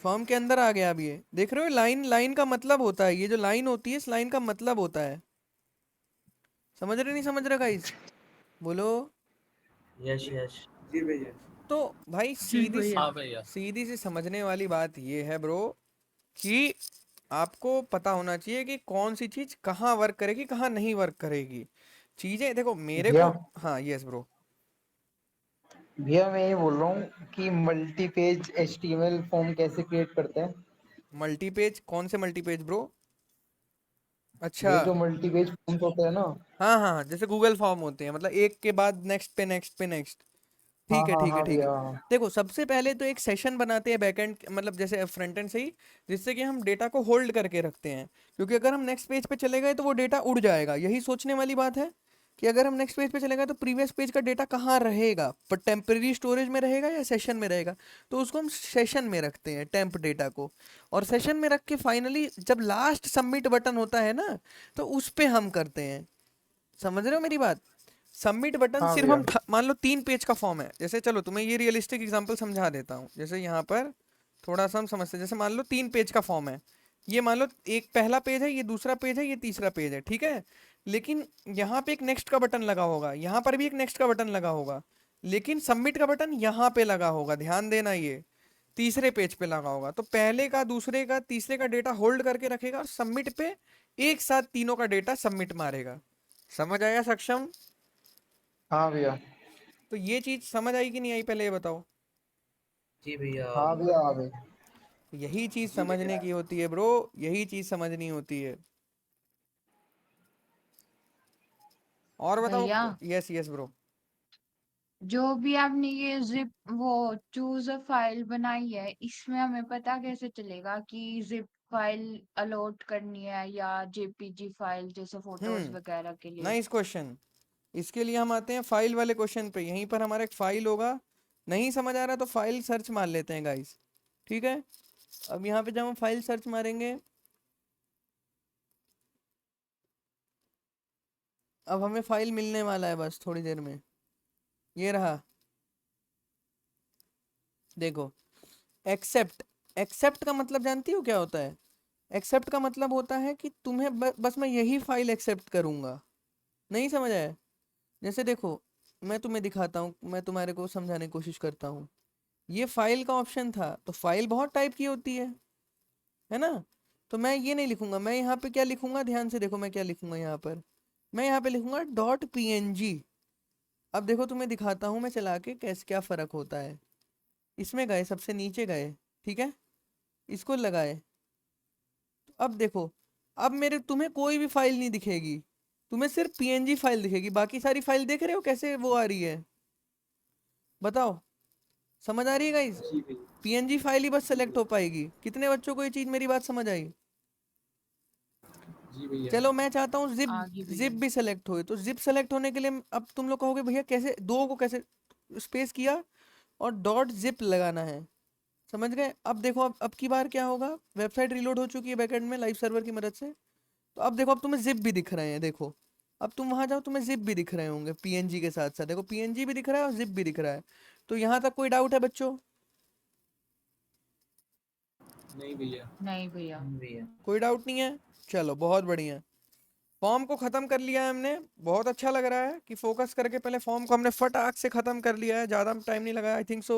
फॉर्म के अंदर आ गया। अब ये देख रहे हो, लाइन, लाइन का मतलब होता है, ये जो लाइन होती है इस लाइन का मतलब होता है। समझ रहे नहीं समझ रहे गाइस, बोलो। Yes yes. जी भैया। तो भाई जी भैया। हाँ भैया। सीधी सी समझने वाली बात ये है ब्रो, कि आपको पता होना चाहिए कि कौन सी चीज कहाँ वर्क करेगी कहाँ नहीं वर्क करेगी। चीजें देखो मेरे भैया। को, हाँ यस ब्रो। भैया मैं ये बोल रहा हूँ कि मल्टी पेज HTML फॉर्म कैसे क्रिएट करते हैं। मल्टी पेज, कौन से मल्टी पेज ब्रो। अच्छा, ये जो मल्टी पेज फॉर्म्स होते हैं ना। हाँ हाँ हाँ, जैसे गूगल फॉर्म होते हैं, मतलब एक के बाद नेक्स्ट पे नेक्स्ट पे नेक्स्ट। हाँ ठीक है हाँ ठीक है हाँ ठीक है। भैया हाँ। देखो सबसे पहले तो एक सेशन बनाते हैं बैकएंड, मतलब जैसे फ्रंट एंड से ही, जिससे कि हम डेटा को होल्ड करके रखते हैं। क्योंकि अगर हम नेक्स्ट पेज पे चले गए तो वो डेटा उड़ जाएगा। यही सोचने वाली बात है कि अगर हम नेक्स्ट पेज पे चले गए तो प्रीवियस पेज का डेटा कहाँ रहेगा, पर टेम्पररी स्टोरेज में रहेगा या सेशन में रहेगा। तो उसको हम सेशन में रखते हैं टेम्प डेटा को, और सेशन में रख के फाइनली जब लास्ट सबमिट बटन होता है ना, तो उस पे हम करते हैं। समझ रहे हो मेरी बात। सबमिट बटन हाँ सिर्फ भैया। हम मान लो 3 पेज का फॉर्म है, जैसे चलो तुम्हें ये रियलिस्टिक एग्जांपल समझा देता हूँ। जैसे यहाँ पर थोड़ा सा हम समझते हैं, जैसे मान लो 3 पेज का फॉर्म है, ये मान लो एक पहला पेज है, ये दूसरा पेज है, ये तीसरा पेज है, ठीक है। लेकिन यहाँ पे एक नेक्स्ट का बटन लगा होगा, यहाँ पर भी एक नेक्स्ट का बटन लगा होगा, लेकिन सबमिट का बटन यहाँ पे लगा होगा, ध्यान देना, ये तीसरे पेज पे लगा होगा। तो पहले का, दूसरे का, तीसरे का डेटा होल्ड करके रखेगा और सबमिट पे एक साथ तीनों का डेटा सबमिट मारेगा। समझ आया सक्षम? हाँ भैया। तो ये चीज समझ आई कि नहीं आई, पहले ये बताओ। जी भैया आ हाँ गई। भैया आ गई। यही चीज समझने की होती है ब्रो, यही चीज समझनी होती है। और बताओ। भैया यस यस ब्रो। जो भी आपने ये जिप वो चूज अ फाइल बनाई है, इसमें हमें पता कैसे चलेगा कि जिप फाइल अलॉट करनी है या जेपीजी फाइल जैसे फोटोज वगैरह के लिए? Nice question. इसके लिए हम आते हैं फाइल वाले क्वेश्चन पे। यहीं पर हमारा एक फाइल होगा, नहीं समझ आ रहा तो फाइल सर्च मार लेते हैं गाइस, ठीक है। अब यहाँ पे जब हम फाइल सर्च मारेंगे, अब हमें फाइल मिलने वाला है बस थोड़ी देर में। ये रहा, देखो, एक्सेप्ट। एक्सेप्ट का मतलब जानती हो क्या होता है? एक्सेप्ट का मतलब होता है कि तुम्हें बस मैं यही फाइल एक्सेप्ट करूंगा। नहीं समझ आया? जैसे देखो, मैं तुम्हें दिखाता हूँ, मैं तुम्हारे को समझाने की कोशिश करता हूँ। ये फाइल का ऑप्शन था, तो फाइल बहुत टाइप की होती है ना। तो मैं ये नहीं लिखूंगा, मैं यहाँ पे क्या लिखूंगा, ध्यान से देखो मैं क्या लिखूंगा यहाँ पर। मैं यहाँ पे लिखूंगा डॉट png। अब देखो तुम्हें दिखाता हूँ मैं चला के कैसे क्या फ़र्क होता है। इसमें गए, सबसे नीचे गए, ठीक है, इसको लगाए। अब देखो, अब मेरे तुम्हें कोई भी फाइल नहीं दिखेगी, तुम्हें सिर्फ png फाइल दिखेगी। बाकी सारी फाइल देख रहे हो कैसे वो आ रही है? बताओ, समझ आ रही है गाइस? png फाइल ही बस सेलेक्ट हो पाएगी। कितने बच्चों को ये चीज़ मेरी बात समझ आई? चलो मैं चाहता हूँ जिप, आगे भैया। जिप भी सेलेक्ट हो। तो जिप सेलेक्ट होने के लिए अब तुम लोग कहोगे भैया कैसे, दो को कैसे स्पेस किया और डॉट जिप लगाना है। समझ गए? अब देखो, अब की बार क्या होगा, वेबसाइट रिलोड हो चुकी है बैकएंड में लाइव सर्वर की मदद से। तो अब देखो, अब तुम्हें जिप भी दिख रहे हैं। देखो, अब तुम वहां जाओ, तुम्हें जिप भी दिख रहे होंगे पीएनजी के साथ साथ। देखो, पीएनजी भी दिख रहा है और जिप भी दिख रहा है। तो यहाँ तक कोई डाउट है बच्चों? नहीं भैया। नहीं भैया। भैया कोई डाउट नहीं है? चलो बहुत बढ़िया। फॉर्म को ख़त्म कर लिया है हमने। बहुत अच्छा लग रहा है कि फोकस करके पहले फॉर्म को हमने फटाक से ख़त्म कर लिया है, ज़्यादा टाइम नहीं लगाया। आई थिंक सो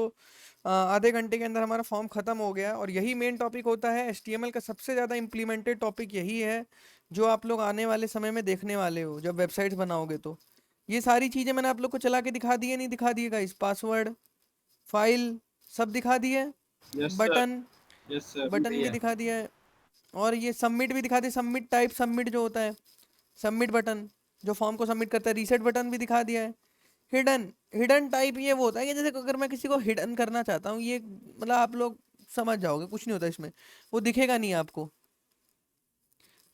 आधे घंटे के अंदर हमारा फॉर्म ख़त्म हो गया। और यही मेन टॉपिक होता है HTML का, सबसे ज़्यादा इम्प्लीमेंटेड टॉपिक यही है जो आप लोग आने वाले समय में देखने वाले हो जब वेबसाइट्स बनाओगे। तो ये सारी चीज़ें मैंने आप लोग को चला के दिखा दी है, नहीं दिखा दिए गाइस? पासवर्ड, फाइल, सब दिखा दिए, बटन, बटन भी दिखा दिया है, और ये सबमिट भी दिखा दिया। सबमिट टाइप, सबमिट जो होता है, सबमिट बटन जो फॉर्म को सबमिट करता है, रीसेट बटन भी दिखा दिया है। हिडन, हिडन टाइप ये वो होता है कि जैसे अगर मैं किसी को हिडन करना चाहता हूँ, ये मतलब आप लोग समझ जाओगे, कुछ नहीं होता इसमें, वो दिखेगा नहीं आपको।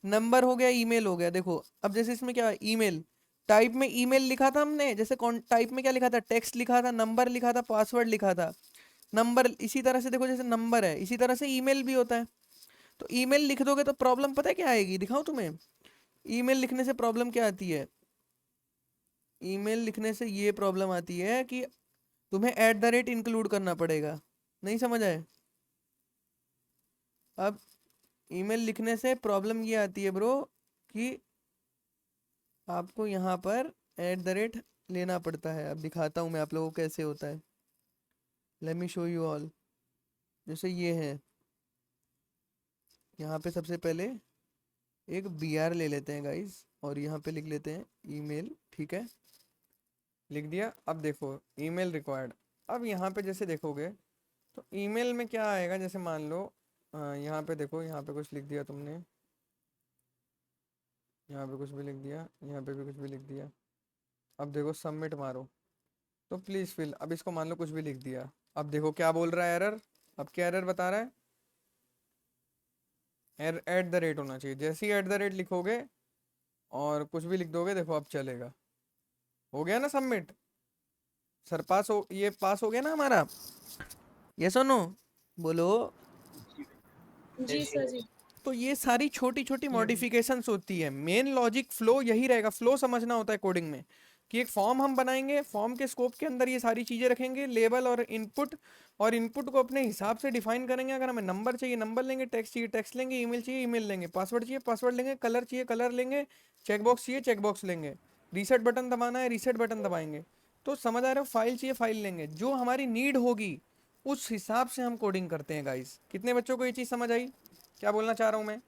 नंबर हो गया, ईमेल हो गया। देखो अब जैसे इसमें क्या, ईमेल टाइप में ईमेल लिखा था हमने, जैसे कौन टाइप में क्या लिखा था, टेक्स्ट लिखा था, नंबर लिखा था, पासवर्ड लिखा था। नंबर इसी तरह से देखो, जैसे नंबर है इसी तरह से ईमेल भी होता है। तो ईमेल लिख दोगे तो प्रॉब्लम पता है क्या आएगी, दिखाऊं तुम्हें? ईमेल लिखने से प्रॉब्लम क्या आती है? ईमेल लिखने से ये प्रॉब्लम आती है कि तुम्हें @ इंक्लूड करना पड़ेगा। नहीं समझ आए? अब ईमेल लिखने से प्रॉब्लम ये आती है ब्रो कि आपको यहाँ पर @ लेना पड़ता है। अब दिखाता हूँ मैं आप लोगों को कैसे होता है। Let me show you all. जैसे ये है, यहाँ पे सबसे पहले एक BR ले लेते हैं गाइस, और यहाँ पे लिख लेते हैं ईमेल, ठीक है, लिख दिया। अब देखो ईमेल रिक्वायर्ड। अब यहाँ पे जैसे देखोगे तो ईमेल में क्या आएगा, जैसे मान लो यहाँ पे देखो, यहाँ पे कुछ लिख दिया तुमने, यहाँ पे कुछ भी लिख दिया, यहाँ पे भी कुछ भी लिख दिया। अब देखो सबमिट मारो तो प्लीज़ फिल, अब इसको मान लो कुछ भी लिख दिया। अब देखो क्या बोल रहा है, एरर। अब क्या एरर बता रहा है? @ होना चाहिए। जैसे ही @ लिखोगे और कुछ भी लिख दोगे, देखो अब चलेगा। हो गया ना सबमिट? सर पास हो, ये पास हो गया ना हमारा? ये सुनो, बोलो। जी सर जी। तो ये सारी छोटी छोटी मॉडिफिकेशंस होती है। मेन लॉजिक फ्लो यही रहेगा। फ्लो समझना होता है कोडिंग में, कि एक फॉर्म हम बनाएंगे, फॉर्म के स्कोप के अंदर ये सारी चीज़ें रखेंगे, लेबल और इनपुट को अपने हिसाब से डिफाइन करेंगे। अगर हमें नंबर चाहिए नंबर लेंगे, टेक्स्ट चाहिए टेक्स्ट लेंगे, ईमेल चाहिए ईमेल लेंगे, पासवर्ड चाहिए पासवर्ड लेंगे, कलर चाहिए कलर लेंगे, चेकबॉक्स चाहिए चेकबॉक्स लेंगे, रीसेट बटन दबाना है रीसेट बटन दबाएंगे। तो समझ आ रहे हो, फाइल चाहिए फाइल लेंगे, जो हमारी नीड होगी उस हिसाब से हम कोडिंग करते हैं गाइस। कितने बच्चों को ये चीज़ समझ आई, क्या बोलना चाह रहा हूँ मैं?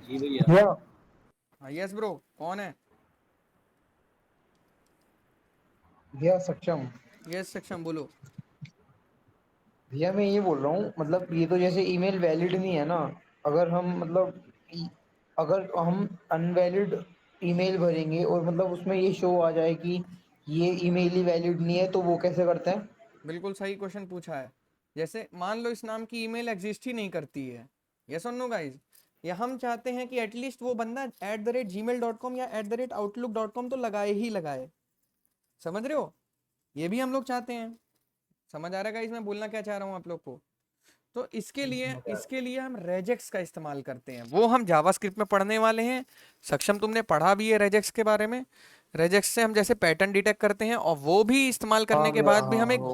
जी भैया। भैया हाँ यस ब्रो, कौन है? भैया सक्षम। यस सक्षम बोलो। भैया मैं ये बोल रहा हूँ, मतलब ये तो जैसे ईमेल वैलिड नहीं है ना, अगर हम मतलब अगर हम अनवैलिड ईमेल भरेंगे और मतलब उसमें ये शो आ जाए कि ये ईमेल ही वैलिड नहीं है, तो वो कैसे करते हैं? बिल्कुल सही क्वेश्चन पूछा है। जैसे मान लो इस नाम की ईमेल एग्जिस्ट ही नहीं करती है, यस और नो गाइज, या हम चाहते हैं कि एटलीस्ट वो बंदा @gmail.com या @outlook.com तो लगाए ही लगाए, समझ रहे हो, ये भी हम लोग चाहते हैं। समझ आ रहा है गाइज मैं बोलना क्या चाह रहा हूँ आप लोग को? तो इसके लिए हम रेजेक्स का इस्तेमाल करते हैं, वो हम जावास्क्रिप्ट में पढ़ने वाले हैं। सक्षम तुमने पढ़ा भी है रेजेक्स के बारे में। रेजेक्स से हम जैसे पैटर्न डिटेक्ट करते हैं, और वो भी इस्तेमाल करने हाँ के भैया, बाद भी हाँ हम वो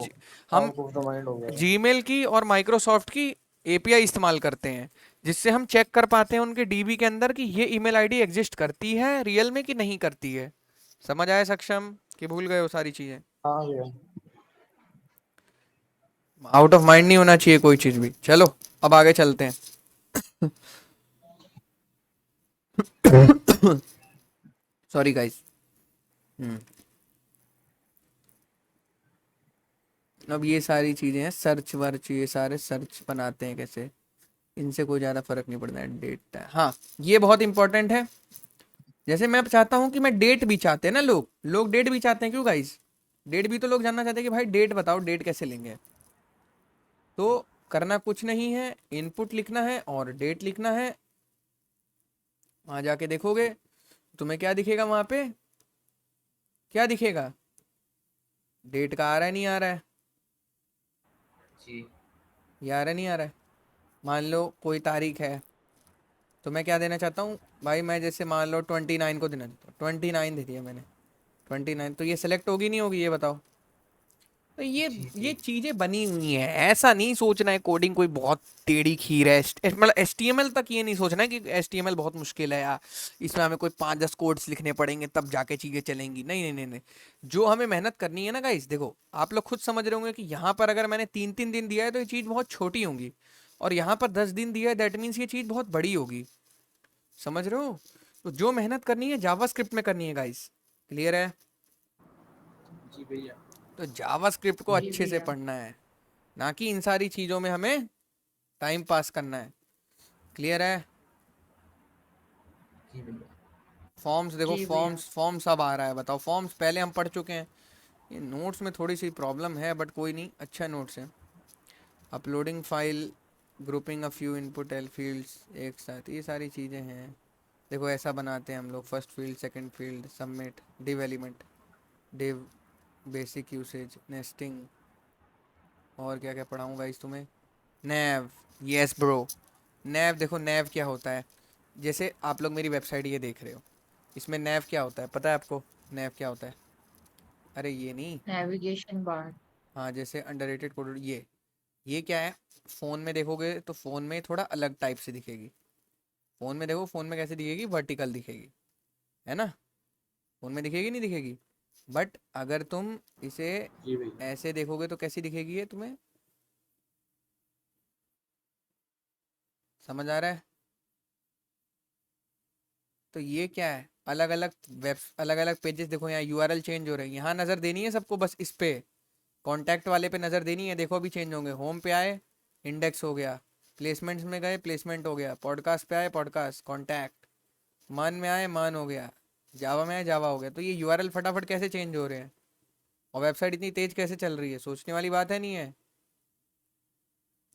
हम आउट ऑफ द माइंड हो गया। जीमेल की और माइक्रोसॉफ्ट की एपीआई इस्तेमाल करते हैं, जिससे हम चेक कर पाते हैं उनके डीबी के अंदर कि ये ईमेल आईडी एग्जिस्ट करती है रियल में कि नहीं करती है। समझ आया सक्षम, कि भूल गए हो सारी चीजें? हाँ भैया। आउट ऑफ माइंड नहीं होना चाहिए कोई चीज भी। चलो अब आगे चलते हैं। Sorry guys. अब ये सारी चीजें हैं, सर्च वर्च, ये सारे सर्च बनाते हैं कैसे, इनसे कोई ज़्यादा फर्क नहीं पड़ता है। डेट, हाँ ये बहुत इंपॉर्टेंट है। जैसे मैं चाहता हूँ कि मैं डेट भी चाहते हैं ना, लोग लोग डेट भी चाहते हैं, क्यों गाइस? डेट भी तो लोग जानना चाहते हैं कि भाई डेट बताओ, डेट कैसे लेंगे। तो करना कुछ नहीं है, इनपुट लिखना है और डेट लिखना है। वहां जाके देखोगे तुम्हें क्या दिखेगा, वहां पे क्या दिखेगा? डेट का आ रहा है, नहीं आ रहा है? जी। ये आ रहा है, नहीं आ रहा है? मान लो कोई तारीख है, तो मैं क्या देना चाहता हूँ भाई, मैं जैसे मान लो 29 को देना चाहता हूँ, 29 दे दिया मैंने, 29, तो ये सेलेक्ट होगी नहीं होगी, ये बताओ? तो ये जी ये जी। चीजें बनी हुई हैं, ऐसा नहीं सोचना है कोडिंग कोई बहुत टेढ़ी खीर है। मतलब HTML तक ये नहीं सोचना है कि HTML बहुत मुश्किल है या इसमें हमें कोई 5-10 कोड्स लिखने पड़ेंगे तब जाके चीजें चलेंगी। नहीं नहीं नहीं नहीं, जो हमें मेहनत करनी है ना गाइस, देखो आप लोग खुद समझ रहे होंगे कि यहाँ पर अगर मैंने 3-3 दिन दिया है तो ये चीज बहुत छोटी होगी, और यहाँ पर 10 दिन दिया है, दैट मीन्स ये चीज बहुत बड़ी होगी। समझ रहे हो? तो जो मेहनत करनी है जावास्क्रिप्ट में करनी है गाइस। क्लियर है? जी भैया। तो जावास्क्रिप्ट को जी अच्छे से भैया। पढ़ना है, ना कि इन सारी चीजों में हमें टाइम पास करना है। क्लियर है? जी भैया। फॉर्म्स देखो, जी भैया। फॉर्म्स अब आ रहा है, बताओ फॉर्म्स पहले हम पढ़ चुके हैं। ये नोट्स में थोड़ी सी प्रॉब्लम है, बट कोई नहीं, अच्छा नोट्स है। Uploading file, grouping a few input L fields एक साथ, ये सारी चीज़ें हैं। देखो ऐसा बनाते हैं हम लोग, first field, second field, submit, div element, div, basic usage, nesting, और क्या क्या पढ़ाऊँगा इस तुम्हें, नैव। यस ब्रो, नैव। देखो नैव क्या होता है, जैसे आप लोग मेरी वेबसाइट ये देख रहे हो, इसमें नैव क्या होता है पता है आपको? नैव क्या होता है? अरे ये नहीं, नेविगेशन बार। हाँ जैसे अंडररेटेड कोड, ये क्या है? फ़ोन में देखोगे तो फ़ोन में थोड़ा अलग टाइप से दिखेगी। फ़ोन में देखो, फ़ोन में कैसे दिखेगी? वर्टिकल दिखेगी, है ना? फ़ोन में दिखेगी नहीं दिखेगी? बट अगर तुम इसे जी भैया। ऐसे देखोगे तो कैसी दिखेगी ये तुम्हें? समझ आ रहा है? तो ये क्या है, अलग अलग वेब, अलग अलग पेजेस। देखो यहाँ यूआरएल चेंज हो रहे हैं, यहाँ नज़र देनी है सबको, बस इस पे कॉन्टैक्ट वाले पे नज़र देनी है। देखो अभी चेंज होंगे, होम पे आए इंडेक्स हो गया, प्लेसमेंट्स में गए प्लेसमेंट हो गया, पॉडकास्ट पे आए पॉडकास्ट, कॉन्टैक्ट, मान में आए मान हो गया, जावा में आए जावा हो गया। तो ये यूआरएल फटाफट कैसे चेंज हो रहे हैं, और वेबसाइट इतनी तेज कैसे चल रही है, सोचने वाली बात है, नहीं है?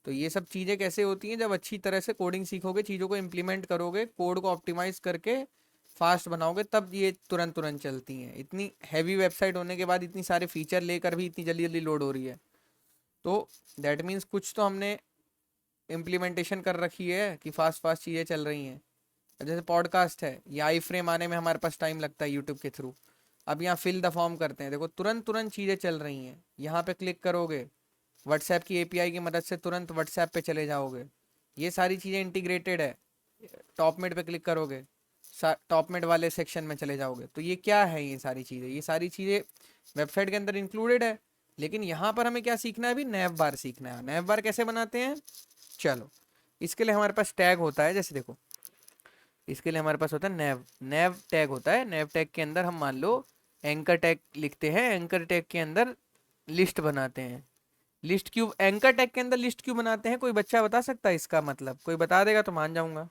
तो ये सब चीज़ें कैसे होती हैं, जब अच्छी तरह से कोडिंग सीखोगे, चीज़ों को इम्प्लीमेंट करोगे, कोड को ऑप्टिमाइज करके फास्ट बनाओगे, तब ये तुरंत तुरंत चलती हैं। इतनी हैवी वेबसाइट होने के बाद इतनी सारे फीचर लेकर भी इतनी जल्दी जल्दी लोड हो रही है, तो दैट मीन्स कुछ तो हमने इम्प्लीमेंटेशन कर रखी है कि फास्ट फास्ट चीज़ें चल रही हैं। अब जैसे पॉडकास्ट है, ये आई फ्रेम आने में हमारे पास टाइम लगता है यूट्यूब के थ्रू। अब यहाँ फिल द फॉर्म करते हैं, देखो तुरंत तुरंत चीज़ें चल रही हैं। यहाँ पे क्लिक करोगे, व्हाट्सएप की एपीआई की मदद से तुरंत व्हाट्सएप पे चले जाओगे। ये सारी चीज़ें इंटीग्रेटेड है। टॉप मिड पे क्लिक करोगे, टॉप मिड वाले सेक्शन में चले जाओगे तो ये क्या है, ये सारी चीज़ें वेबसाइट के अंदर इंक्लूडेड है। लेकिन यहाँ पर हमें क्या सीखना है, अभी नैव बार सीखना है। नैव बार कैसे बनाते हैं, चलो इसके लिए हमारे पास टैग होता है। जैसे देखो इसके लिए हमारे पास होता है नैव टैग होता है। नैव टैग के अंदर हम मान लो एंकर टैग लिखते हैं, एंकर टैग के अंदर लिस्ट बनाते हैं। लिस्ट क्यों एंकर टैग के अंदर लिस्ट क्यों बनाते हैं, कोई बच्चा बता सकता है इसका मतलब, कोई बता देगा तो मान जाऊंगा।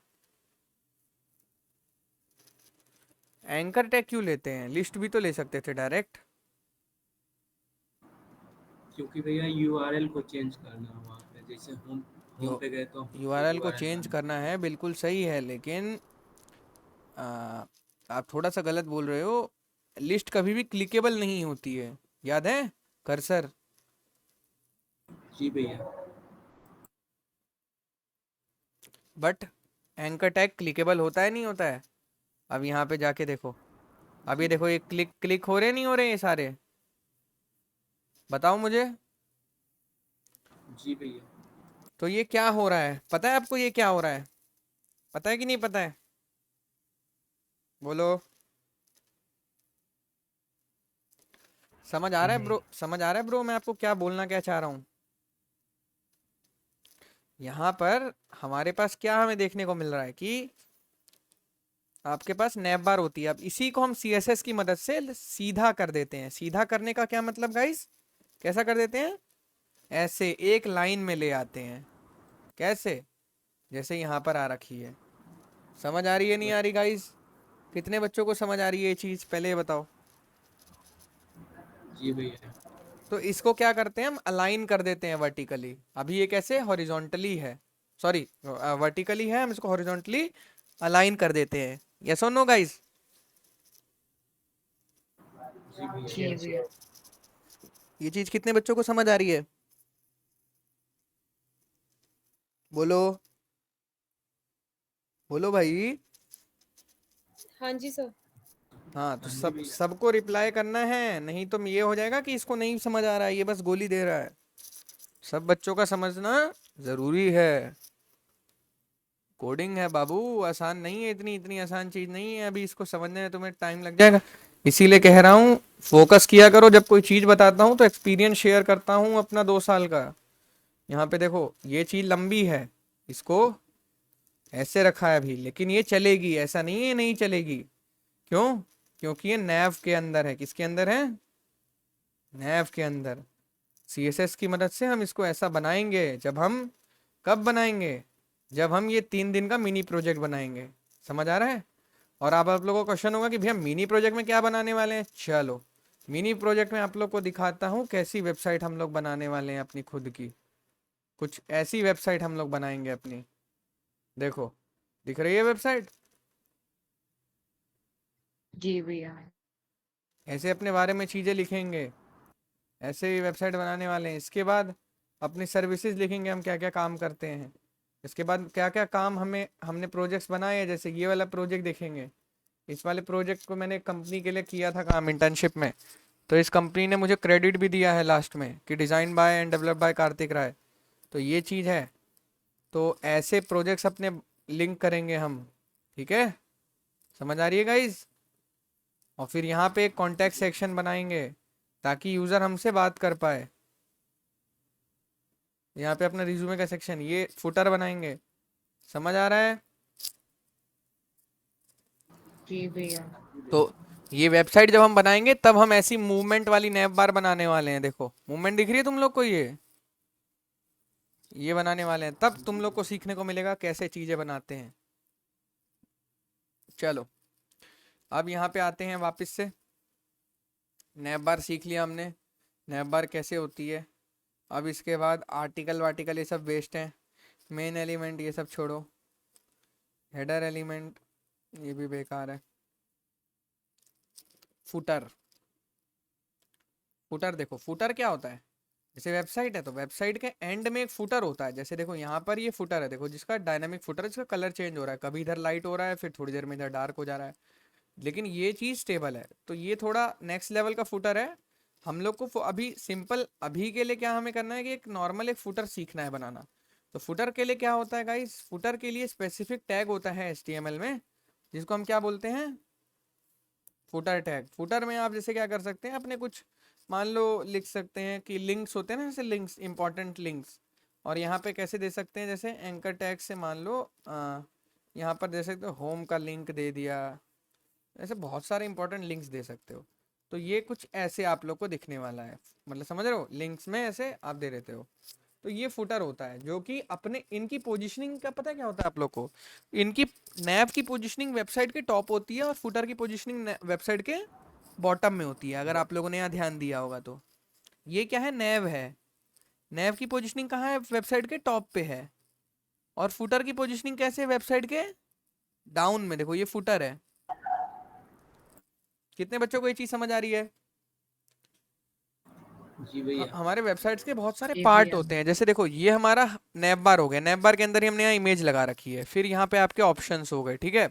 एंकर टैग क्यों लेते हैं, लिस्ट भी तो ले सकते थे डायरेक्ट। क्योंकि भैया यूआरएल को चेंज करना है वहाँ पे, जैसे होम पे गए तो यूआरएल को URL चेंज डालना करना है, बिल्कुल सही है, लेकिन आप थोड़ा सा गलत बोल रहे हो। लिस्ट कभी भी क्लिकेबल नहीं होती है, याद है कर्सर। जी भैया। बट एंकर टैग क्लिकेबल होता है, नहीं होता है। अब यहाँ पे जाके देखो, अब ये देखो ये क्लिक हो रहे नहीं हो रहे ये सारे, बताओ मुझे। जी भैया। तो ये क्या हो रहा है, पता है आपको ये क्या हो रहा है, पता है कि नहीं पता है, बोलो। समझ आ रहा है ब्रो, समझ आ रहा है ब्रो मैं आपको क्या बोलना क्या चाह रहा हूँ। यहाँ पर हमारे पास क्या हमें देखने को मिल रहा है कि आपके पास नैव बार होती है। अब इसी को हम CSS की मदद से सीधा कर देते हैं। सीधा करने का क्या मतलब गाइस, कैसा कर देते हैं, ऐसे एक लाइन में ले आते हैं। कैसे, जैसे यहाँ पर आ रखी है। समझ आ रही है नहीं आ रही गाइस, कितने बच्चों को समझ आ रही है ये चीज़, पहले ये बताओ। जी भैया। तो इसको क्या करते हैं, हम अलाइन कर देते हैं वर्टिकली। अभी ये कैसे हॉरिजॉन्टली है, सॉरी वर्टिकली है, हम इसको हॉरिजॉन्टली अलाइन कर देते हैं। यस और नो गाइस। जी भैया। जी भैया। ये चीज कितने बच्चों को समझ आ रही है, बोलो बोलो भाई। हाँ जी सर। हाँ तो हाँ जी सब भैया। सबको रिप्लाई करना है, नहीं तो ये हो जाएगा कि इसको नहीं समझ आ रहा है, ये बस गोली दे रहा है। सब बच्चों का समझना जरूरी है। कोडिंग है बाबू, आसान नहीं है, इतनी इतनी आसान चीज नहीं है, अभी इसको समझने में तुम्हें टाइम लग जाएगा। इसीलिए कह रहा हूँ फोकस किया करो, जब कोई चीज बताता हूँ तो एक्सपीरियंस शेयर करता हूँ अपना 2 साल का। यहाँ पे देखो ये चीज लंबी है, इसको ऐसे रखा है अभी, लेकिन ये चलेगी, ऐसा नहीं है नहीं चलेगी। क्यों, क्योंकि ये नैव के अंदर है। किसके अंदर है, नैव के अंदर। CSS की मदद से हम इसको ऐसा बनाएंगे, जब हम कब बनाएंगे, जब हम ये 3 दिन का मिनी प्रोजेक्ट बनाएंगे। समझ आ रहा है। और अब आप लोगों को क्वेश्चन होगा कि भैया मिनी प्रोजेक्ट में क्या बनाने वाले हैं। चलो मिनी प्रोजेक्ट में आप लोग को दिखाता हूँ कैसी वेबसाइट हम लोग बनाने वाले हैं अपनी खुद की। कुछ ऐसी वेबसाइट हम लोग बनाएंगे अपनी, देखो दिख रही है वेबसाइट। जी भैया। ऐसे अपने बारे में चीज़ें लिखेंगे, ऐसे ही वेबसाइट बनाने वाले हैं। इसके बाद अपनी सर्विसेज लिखेंगे, हम क्या क्या काम करते हैं। इसके बाद क्या क्या काम हमने प्रोजेक्ट्स बनाए हैं, जैसे ये वाला प्रोजेक्ट देखेंगे। इस वाले प्रोजेक्ट को मैंने कंपनी के लिए किया था काम इंटर्नशिप में, तो इस कंपनी ने मुझे क्रेडिट भी दिया है लास्ट में कि design by and develop by Kartik Rai. तो ये चीज़ है। तो ऐसे प्रोजेक्ट्स अपने लिंक करेंगे हम, ठीक है, समझ आ रही है गाइज। और फिर यहाँ पे एक कॉन्टैक्ट सेक्शन बनाएंगे ताकि यूज़र हमसे बात कर पाए। यहाँ पे अपना रिज्यूमे का सेक्शन, ये फुटर बनाएंगे। समझ आ रहा है। जी भैया। तो ये वेबसाइट जब हम बनाएंगे तब हम ऐसी मूवमेंट वाली नैव बार बनाने वाले हैं। देखो मूवमेंट दिख रही है तुम लोग को, ये बनाने वाले हैं, तब तुम लोग को सीखने को मिलेगा कैसे चीज़ें बनाते हैं। चलो अब यहाँ पे आते हैं वापस से। नैव बार सीख लिया हमने, नैव बार कैसे होती है। अब इसके बाद आर्टिकल वार्टिकल ये सब वेस्ट हैं। मेन एलिमेंट ये सब छोड़ो, हेडर एलिमेंट ये भी बेकार है। फुटर, फुटर देखो फुटर क्या होता है। जैसे वेबसाइट है तो वेबसाइट के एंड में एक फुटर होता है। जैसे देखो यहाँ पर ये फुटर है, देखो जिसका डायनामिक फुटर है, जिसका कलर चेंज हो रहा है, कभी इधर लाइट हो रहा है फिर थोड़ी देर में इधर डार्क हो जा रहा है, लेकिन ये चीज़ स्टेबल है। तो ये थोड़ा नेक्स्ट लेवल का फुटर है। हम लोग को अभी सिंपल, अभी के लिए क्या हमें करना है कि एक नॉर्मल एक फुटर सीखना है बनाना। तो फुटर के लिए क्या होता है गाइस, फुटर के लिए स्पेसिफिक टैग होता है HTML में, जिसको हम क्या बोलते हैं, फुटर टैग। फुटर में आप जैसे क्या कर सकते हैं, अपने कुछ मान लो लिख सकते हैं कि लिंक्स होते हैं ना, जैसे लिंक्स, इंपॉर्टेंट लिंक्स, और यहाँ पे कैसे दे सकते हैं, जैसे एंकर टैग से मान लो यहाँ पर दे सकते हो होम का लिंक दे दिया, ऐसे बहुत सारे इंपॉर्टेंट लिंक्स दे सकते हो। तो ये कुछ ऐसे आप लोग को दिखने वाला है, मतलब समझ रहे हो, लिंक्स में ऐसे आप दे देते हो। तो ये फुटर होता है, जो कि अपने इनकी पोजीशनिंग का पता है क्या होता है आप लोग को, इनकी नैव की पोजीशनिंग वेबसाइट के टॉप होती है और फुटर की पोजीशनिंग वेबसाइट के बॉटम में होती है, अगर आप लोगों ने यहाँ ध्यान दिया होगा तो। ये क्या है, नैव है, नैव की पोजीशनिंग कहाँ है, वेबसाइट के टॉप पे है, और फुटर की पोजीशनिंग कैसे है, वेबसाइट के डाउन में। देखो ये फुटर है। कितने बच्चों को ये चीज समझ आ रही है? जी भैया। हमारे वेबसाइट्स के बहुत सारे जी पार्ट भैया। होते हैं, जैसे देखो ये हमारा नैव बार हो गया, नैव बार के अंदर ही हमने यहाँ इमेज लगा रखी है, फिर यहाँ पे आपके ऑप्शंस हो गए, ठीक है।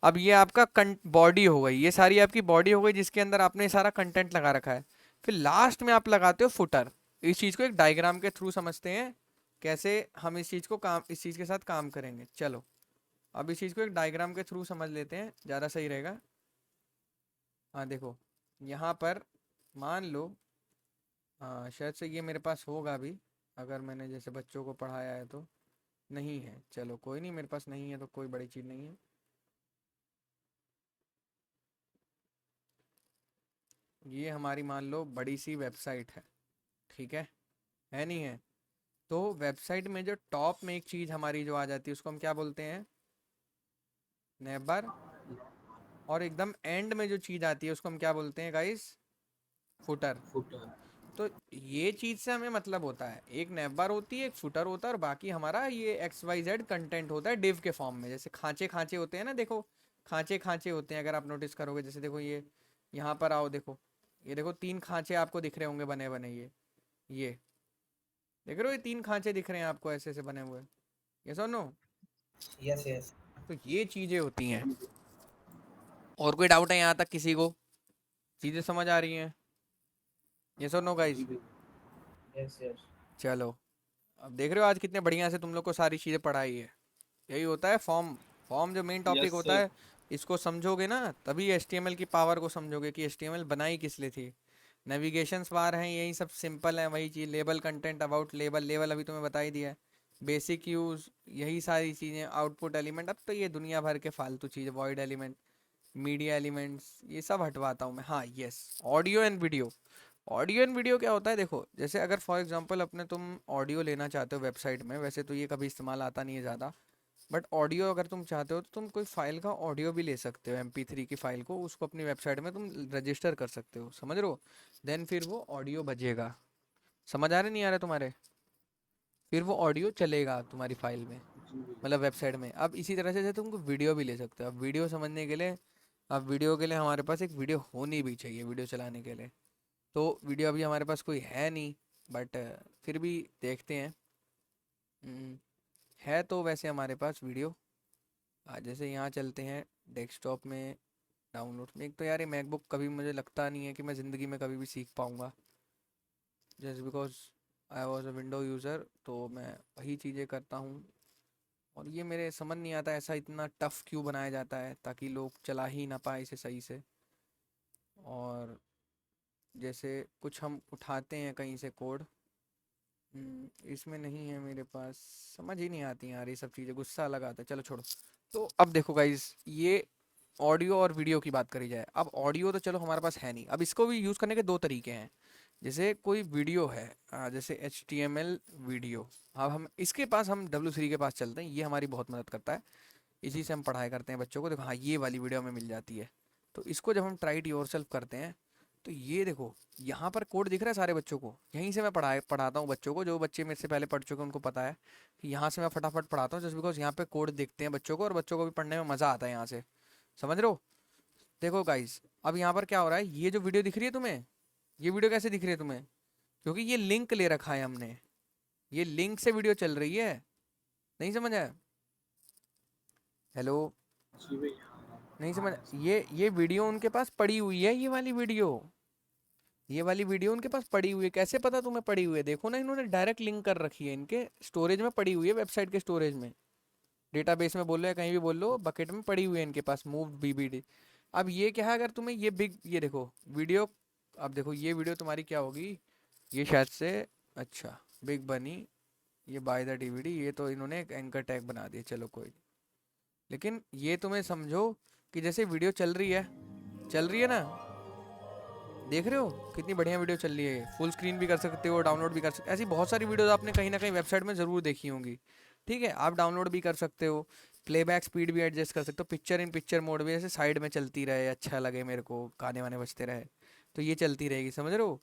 अब ये आपका बॉडी हो गई, ये सारी आपकी बॉडी हो गई जिसके अंदर आपने सारा कंटेंट लगा रखा है। फिर लास्ट में आप लगाते हो फुटर। इस चीज़ को एक डायग्राम के थ्रू समझते हैं, कैसे हम इस चीज़ को काम, इस चीज़ के साथ काम करेंगे। चलो अब इस चीज़ को एक डायग्राम के थ्रू समझ लेते हैं, ज़्यादा सही रहेगा। हाँ देखो यहाँ पर मान लो, हाँ शायद से ये मेरे पास होगा भी, अगर मैंने जैसे बच्चों को पढ़ाया है तो। नहीं है, चलो कोई नहीं, मेरे पास नहीं है तो कोई बड़ी चीज़ नहीं है। ये हमारी मान लो बड़ी सी वेबसाइट है, ठीक है नहीं है? तो वेबसाइट में जो टॉप में एक चीज़ हमारी जो आ जाती है उसको हम क्या बोलते हैं, नैव बार। और एकदम एंड में जो चीज़ आती है उसको हम क्या बोलते हैं गाइस, फुटर। फुटर। तो ये चीज़ से हमें मतलब होता है, एक नैव बार होती है, एक फुटर होता है, और बाकी हमारा ये XYZ कंटेंट होता है डिव के फॉर्म में। जैसे खांचे खांचे होते हैं ना, देखो खांचे खांचे होते हैं, अगर आप नोटिस करोगे, जैसे देखो ये यहाँ पर आओ, देखो ये देखो 3 खांचे आपको दिख रहे होंगे बने बने, ये देख रहे हो, ये 3 खांचे दिख रहे हैं आपको ऐसे ऐसे बने हुए, ये सुनो। Yes yes. तो ये चीज़ें होती हैं। और कोई डाउट है यहाँ तक किसी को? चीज़ें समझ आ रही हैं? ये सुनो गाइस। जी भैया। Yes yes. चलो अब देख रहे हो आज कितने बढ़िया से तुम लोग को सारी चीज़ें पढ़ाई है। यही होता है फॉर्म। फॉर्म जो मेन टॉपिक यस होता सर। है, इसको समझोगे ना तभी HTML की पावर को समझोगे कि HTML बनाई किस लिए थी। नेविगेशंस बार हैं, यही सब सिंपल है, वही चीज़। Label, content, about, label, label अभी तुम्हें बता ही दिया है। बेसिक यूज़, यही सारी चीज़ें। आउटपुट एलिमेंट, अब तो ये दुनिया भर के फालतू चीज़ें, वॉइड एलिमेंट, मीडिया एलिमेंट्स, ये सब हटवाता हूँ मैं। हाँ yes, audio and video. Audio and video क्या होता है, देखो जैसे अगर फॉर एग्जांपल अपने तुम ऑडियो लेना चाहते हो वेबसाइट में, वैसे तो ये कभी इस्तेमाल आता नहीं है ज़्यादा, बट ऑडियो अगर तुम चाहते हो तो तुम कोई फाइल का ऑडियो भी ले सकते हो, MP3 की फाइल को, उसको अपनी वेबसाइट में तुम रजिस्टर कर सकते हो, समझ रहे हो। देन फिर वो ऑडियो बजेगा। समझ आ रहा नहीं आ रहा तुम्हारे? फिर वो ऑडियो चलेगा तुम्हारी फाइल में, जी भैया। मतलब वेबसाइट में। अब इसी तरह से जैसे तुमको वीडियो भी ले सकते हो। अब वीडियो समझने के लिए, अब वीडियो के लिए हमारे पास एक वीडियो होनी भी चाहिए वीडियो चलाने के लिए। तो वीडियो अभी हमारे पास कोई है नहीं, बट फिर भी देखते हैं। हम्म, है तो वैसे हमारे पास वीडियो। जैसे यहाँ चलते हैं डेस्कटॉप में, डाउनलोड में। एक तो यार ये मैकबुक कभी मुझे लगता नहीं है कि मैं ज़िंदगी में कभी भी सीख पाऊँगा, just because I was a window user, तो मैं वही चीज़ें करता हूँ। और ये मेरे समझ नहीं आता ऐसा इतना टफ़ क्यों बनाया जाता है, ताकि लोग चला ही ना पाए इसे सही से। और जैसे कुछ हम उठाते हैं कहीं से कोड, इसमें नहीं है मेरे पास, समझ ही नहीं आती यार ये सब चीज़ें, गुस्सा लगा आता है। चलो छोड़ो। तो अब देखो गाइज, ये ऑडियो और वीडियो की बात करी जाए। अब ऑडियो तो चलो हमारे पास है नहीं, अब इसको भी यूज़ करने के 2 तरीके हैं। जैसे कोई वीडियो है, जैसे HTML वीडियो, अब हम इसके पास, हम W3 के पास चलते हैं, ये हमारी बहुत मदद करता है। इसी से हम पढ़ाई करते हैं बच्चों को। देखो हाँ, ये वाली वीडियो हमें मिल जाती है। तो इसको जब हम ट्राई इट योरसेल्फ करते हैं, तो ये देखो यहाँ पर कोड दिख रहा है सारे बच्चों को। यहीं से मैं पढ़ाता हूँ बच्चों को। जो बच्चे मेरे से पहले पढ़ चुके हैं उनको पता है कि यहाँ से मैं फटाफट पढ़ाता हूँ, जस्ट बिकॉज यहाँ पे कोड देखते हैं बच्चों को, और बच्चों को भी पढ़ने में मज़ा आता है यहाँ से। समझ रहे हो? देखो गाइस, अब यहाँ पर क्या हो रहा है, ये जो वीडियो दिख रही है तुम्हें, ये वीडियो कैसे दिख रही है तुम्हें? क्योंकि ये लिंक ले रखा है हमने, ये लिंक से वीडियो चल रही है। नहीं समझ आया? हेलो? जी भैया। नहीं समझ? ये वीडियो उनके पास पड़ी हुई है, ये वाली वीडियो उनके पास पड़ी हुई है। कैसे पता तुम्हें पड़ी हुई है? देखो ना, इन्होंने डायरेक्ट लिंक कर रखी है, इनके स्टोरेज में पड़ी हुई है, वेबसाइट के स्टोरेज में। डेटाबेस में बोल लो या कहीं भी बोल लो, बकेट में पड़ी हुई है इनके पास मूव्ड बीबीडी। अब ये क्या है, अगर तुम्हें ये बिग, ये देखो वीडियो, अब देखो ये वीडियो तुम्हारी क्या होगी, ये शायद से, अच्छा बिग बनी, ये बाय द डीवीडी, ये तो इन्होंने एक एंकर टैग बना दिया, चलो कोई नहीं। लेकिन ये तुम्हें समझो कि जैसे वीडियो चल रही है ना, देख रहे हो कितनी बढ़िया वीडियो चल रही है, फुल स्क्रीन भी कर सकते हो, डाउनलोड भी कर सकते हो। ऐसी बहुत सारी वीडियोस आपने कहीं ना कहीं वेबसाइट में ज़रूर देखी होंगी, ठीक है। आप डाउनलोड भी कर सकते हो, प्लेबैक स्पीड भी एडजस्ट कर सकते हो, पिक्चर इन पिक्चर मोड भी, ऐसे साइड में चलती रहे, अच्छा लगे मेरे को, गाने वाने बजते रहे, तो ये चलती रहेगी, समझ रहे हो।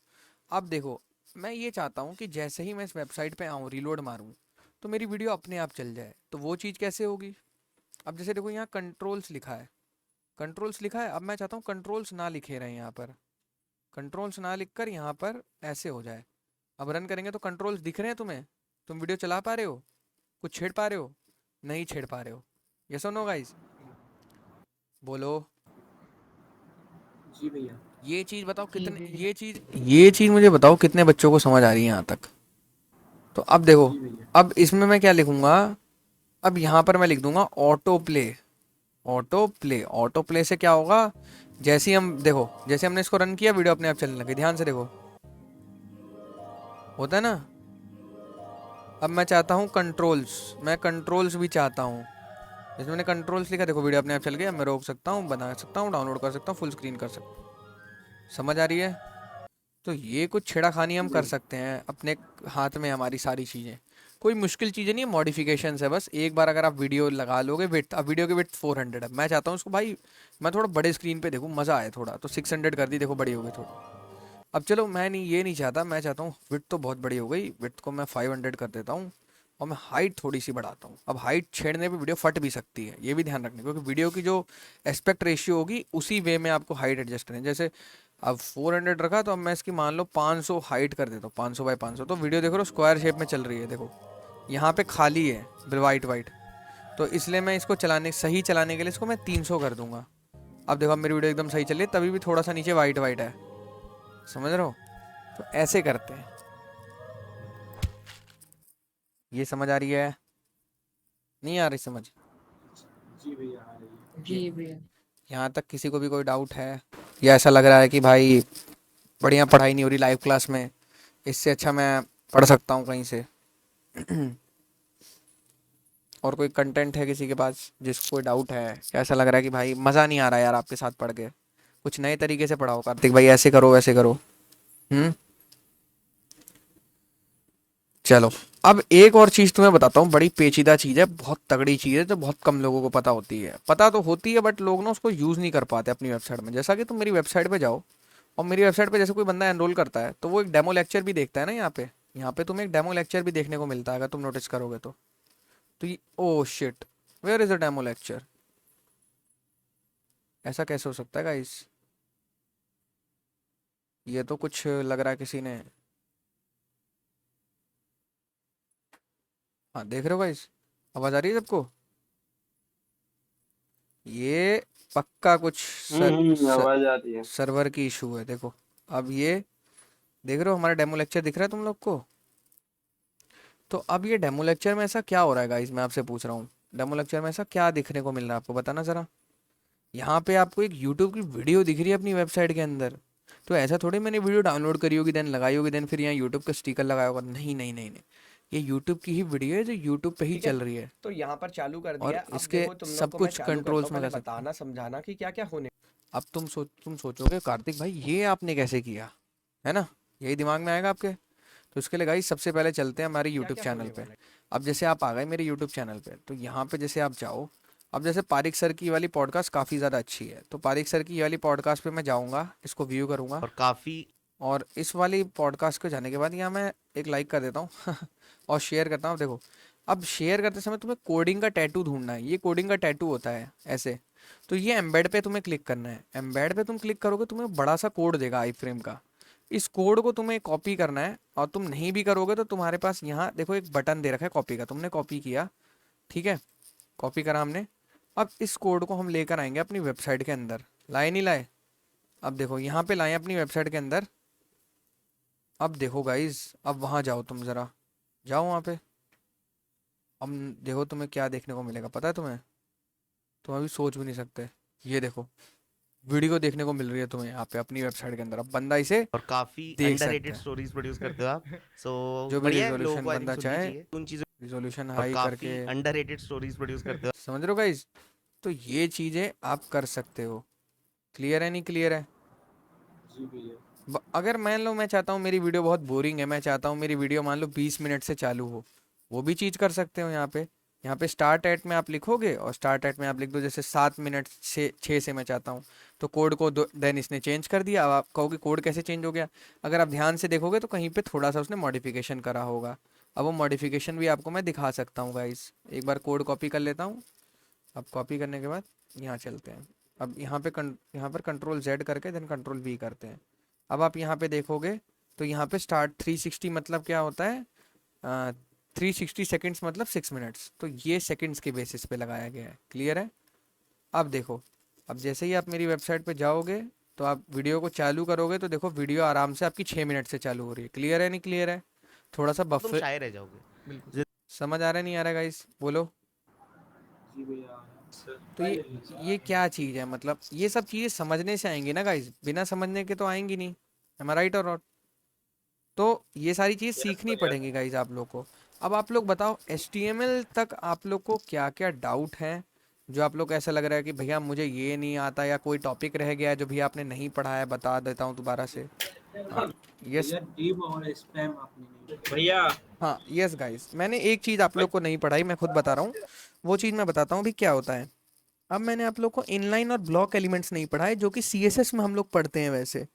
अब देखो, मैं ये चाहता हूँ कि जैसे ही मैं इस वेबसाइट पे आऊँ, रीलोड मारूँ, तो मेरी वीडियो अपने आप चल जाए। तो वो चीज़ कैसे होगी, अब जैसे देखो यहाँ कंट्रोल्स लिखा है, कंट्रोल्स लिखा है, अब मैं चाहता हूँ कंट्रोल्स ना लिखे रहे यहाँ पर, कंट्रोल्स ना लिखकर यहाँ पर ऐसे हो जाए। अब रन करेंगे तो कंट्रोल्स दिख रहे हैं तुम्हें, तुम वीडियो चला पा रहे हो, कुछ छेड़ पा रहे हो, नहीं छेड़ पा रहे हो, यस और नो गाइस, बोलो। जी भैया। ये चीज़ बताओ जी कितने, भैया। ये चीज़ मुझे बताओ कितने बच्चों को समझ आ रही है यहाँ तक। तो अब देखो, जी भैया। अब इसमें मैं क्या लिखूंगा, अब यहाँ पर मैं लिख दूंगा auto play. Auto play, auto play से क्या होगा, जैसे ही हम देखो, जैसे हमने इसको रन किया, वीडियो अपने आप चलने लगी, ध्यान से देखो, होता है ना। अब मैं चाहता हूँ कंट्रोल्स, मैं कंट्रोल्स भी चाहता हूँ, जैसे मैंने कंट्रोल्स लिखा, देखो वीडियो अपने आप चल गया, मैं रोक सकता हूँ, बना सकता हूँ, डाउनलोड कर सकता हूँ, फुल स्क्रीन कर सकता हूँ, समझ आ रही है। तो ये कुछ छेड़ाखानी हम कर सकते हैं, अपने हाथ में हमारी सारी चीज़ें, कोई मुश्किल चीज़ें नहीं है, मॉडिफिकेशंस है बस। एक बार अगर आप वीडियो लगा लोगे, विड्थ, अब वीडियो की विड्थ 400 है, मैं चाहता हूँ उसको भाई मैं थोड़ा बड़े स्क्रीन पे देखूँ, मज़ा आए थोड़ा, तो 600 कर दी, देखो बड़ी हो गई थोड़ी। अब चलो मैं नहीं, ये नहीं चाहता, मैं चाहता हूँ विड्थ तो बहुत बड़ी हो गई, विड्थ को मैं 500 कर देता हूँ, और मैं हाइट थोड़ी सी बढ़ाता हूँ। अब हाइट छेड़ने पे वीडियो फट भी सकती है, ये भी ध्यान रखना, क्योंकि वीडियो की जो एस्पेक्ट रेशियो होगी उसी वे में आपको हाइट एडजस्ट करनी है। जैसे अब 400 रखा, तो अब मैं इसकी मान लो 500 हाइट कर देता हूँ, 500 बाई 500, तो वीडियो देखो स्क्वायर शेप में चल रही है, देखो यहाँ पे खाली है वाइट वाइट, तो इसलिए मैं इसको सही चलाने के लिए इसको मैं 300 कर दूंगा। अब देखो, अब मेरी वीडियो एकदम सही चल रही है, तभी भी थोड़ा सा नीचे वाइट वाइट है, समझ रहे हो। तो ऐसे करते हैं, ये समझ आ रही है, नहीं आ रही समझ। जी भैया आ रही है। जी भैया। यहाँ तक किसी को भी कोई डाउट है, या ऐसा लग रहा है कि भाई बढ़िया पढ़ाई नहीं हो रही लाइव क्लास में, इससे अच्छा मैं पढ़ सकता हूँ कहीं से। और कोई कंटेंट है किसी के पास जिसको कोई डाउट है, या ऐसा लग रहा है कि भाई मज़ा नहीं आ रहा यार आपके साथ पढ़ के, कुछ नए तरीके से पढ़ाओ कार्तिक भाई, ऐसे करो वैसे करो। हम्म। चलो, अब एक और चीज़ तुम्हें बताता हूँ, बड़ी पेचीदा चीज़ है, बहुत तगड़ी चीज़ है, जो बहुत कम लोगों को पता होती है, पता तो होती है बट लोग ना उसको यूज़ नहीं कर पाते अपनी वेबसाइट में। जैसा कि तुम मेरी वेबसाइट पे जाओ, और मेरी वेबसाइट पे जैसे कोई बंदा एनरोल करता है, तो वो एक डेमो लेक्चर भी देखता है ना, यहाँ पे तुम्हें एक डेमो लेक्चर भी देखने को मिलता है, अगर तुम नोटिस करोगे तो ये, oh shit, where is a demo lecture, ऐसा कैसे हो सकता है गाइस, ये तो कुछ लग रहा है किसी ने, हाँ देख रहे हो गाइस, आवाज़ आ रही है सबको, ये पक्का कुछ आवाज आ रही है। सर्वर की इशू है, देखो। अब ये देख रहे हो, हमारा डेमो लेक्चर दिख रहा है तुम लोग को। तो अब ये डेमो लेक्चर में ऐसा क्या हो रहा है गाइस, मैं आपसे पूछ रहा हूँ, डेमो लेक्चर में ऐसा क्या दिखने को मिल रहा है आपको, बताना ज़रा। यहाँ पे आपको एक यूट्यूब की वीडियो दिख रही है अपनी वेबसाइट के अंदर, तो ऐसा थोड़ी मैंने वीडियो डाउनलोड करी होगी, देन लगाई होगी, देन फिर यहाँ यूट्यूब का स्टिकर लगाया होगा, नहीं नहीं नहीं नहीं, ये यूट्यूब की ही वीडियो है जो यूट्यूब पे ही ठीक है, चल रही है, तो यहाँ पर चालू कर और दिया। अब इसके देखो तुम लोग सब को मैं कुछ चालू करता हूँ, कंट्रोल्स में पहले कर सकते हैं। बताना समझाना कि क्या क्या होने। अब तुम सोचोगे कार्तिक भाई ये आपने कैसे किया, है ना, यही दिमाग में आएगा आपके। तो इसके लिए गाइस सबसे पहले चलते हैं हमारे क्या यूट्यूब क्या चैनल होने पे। वाला है। अब जैसे आप आ गए मेरे यूट्यूब चैनल पे, तो यहाँ पे जैसे आप जाओ, अब जैसे पारिक सर की वाली पॉडकास्ट काफ़ी ज़्यादा अच्छी है, तो पारिक सर की ये वाली पॉडकास्ट पे मैं जाऊँगा, इसको व्यू करूँगा, और काफ़ी और इस वाली पॉडकास्ट को जाने के बाद यहाँ मैं एक लाइक कर देता हूँ और शेयर करता हूँ। देखो, अब शेयर करते समय तुम्हें कोडिंग का टैटू ढूंढना है, ये कोडिंग का टैटू होता है ऐसे, तो ये एम्बेड पे तुम्हें क्लिक करना है, एम्बेड पे तुम क्लिक करोगे, तुम्हें बड़ा सा कोड देगा आई फ्रेम का, इस कोड को तुम्हें कॉपी करना है, और तुम नहीं भी करोगे तो तुम्हारे पास यहाँ देखो एक बटन दे रखा है कॉपी का, तुमने कॉपी किया, ठीक है, कॉपी करा हमने। अब इस कोड को हम लेकर आएंगे अपनी वेबसाइट के अंदर, लाए नहीं लाए, अब देखो यहाँ पे लाए अपनी वेबसाइट के अंदर। अब देखो गाइज, अब वहाँ जाओ, तुम ज़रा जाओ वहाँ पे, अब देखो तुम्हें क्या देखने को मिलेगा, पता है तुम्हें? तुम अभी सोच भी नहीं सकते। ये देखो, वीडियो देखने को मिल रही है तुम्हें यहाँ पे अपनी वेबसाइट के अंदर। अब बंदा इसे और काफी देख सकता अंडररेटेड है। स्टोरीज प्रोड्यूस करते हो आप। सो जो भी बढ़िया है, लोगों रिजोल्यूशन को आई थिंक बंदा सुननी चाहे, चाहिए उन चीजों रिजोल्यूशन और हाई काफी करके, अंडररेटेड स्टोरीज प्रोड्यूस करते हो। समझ रहे हो गाइस? तो ये चीज़ें आप कर सकते हो। क्लियर है, नहीं क्लियर है? जी भैया। अगर मान लो मैं चाहता हूँ मेरी वीडियो बहुत बोरिंग है, मैं चाहता हूँ मेरी वीडियो मान लो 20 मिनट से चालू हो, वो भी चीज़ कर सकते हो यहाँ पे। यहाँ पे स्टार्ट एट में आप लिखोगे और स्टार्ट एट में आप लिख दो जैसे 7 मिनट से 6 से मैं चाहता हूँ, तो कोड को देन इसने चेंज कर दिया। अब आप कहोगे कोड कैसे चेंज हो गया? अगर आप ध्यान से देखोगे तो कहीं पे थोड़ा सा उसने मॉडिफिकेशन करा होगा। अब वो मॉडिफिकेशन भी आपको मैं दिखा सकता हूँ गाइस। एक बार कोड कॉपी कर लेता हूँ। अब कॉपी करने के बाद यहाँ चलते हैं। अब यहाँ पर कंट्रोल Z करके देन कंट्रोल V करते हैं। अब आप यहाँ पे देखोगे तो यहाँ पे स्टार्ट 360 मतलब क्या होता है? 360 सेकंड्स मतलब 6 मिनट्स। तो ये सेकंड्स के बेसिस पे लगाया गया है। क्लियर है? अब देखो, अब जैसे ही आप मेरी वेबसाइट पे जाओगे तो आप वीडियो को चालू करोगे तो देखो वीडियो आराम से आपकी 6 मिनट से चालू हो रही है। क्लियर है, नहीं क्लियर है? थोड़ा सा तुम बफर शायर रह जाओगे। बिल्कुल समझ आ रहा है, नहीं आ रहा है गाइस? बोलो। जी भैया। तो ये क्या चीज़ है? मतलब ये सब चीज़ें समझने से आएंगी ना गाइस, बिना समझने के तो आएंगी नहीं। एम आई राइट और नॉट? तो ये सारी चीज़ सीखनी पड़ेंगी गाइज आप लोग को। अब आप लोग बताओ HTML तक आप लोग को क्या क्या डाउट है, जो आप लोग को ऐसा लग रहा है कि भैया मुझे ये नहीं आता, या कोई टॉपिक रह गया है जो भी आपने नहीं पढ़ा है, बता देता हूँ दोबारा से। हाँ यस, भैया डिव और स्पैम आपने नहीं भैया। हाँ यस गाइज, मैंने एक चीज़ आप लोग को नहीं पढ़ाई, मैं खुद बता रहा हूँ। वो चीज़ मैं बताता हूँ भी क्या होता है। अब मैंने आप लोग को इनलाइन और ब्लॉक एलिमेंट्स नहीं पढ़ाए, जो कि CSS में हम लोग पढ़ते हैं। वैसे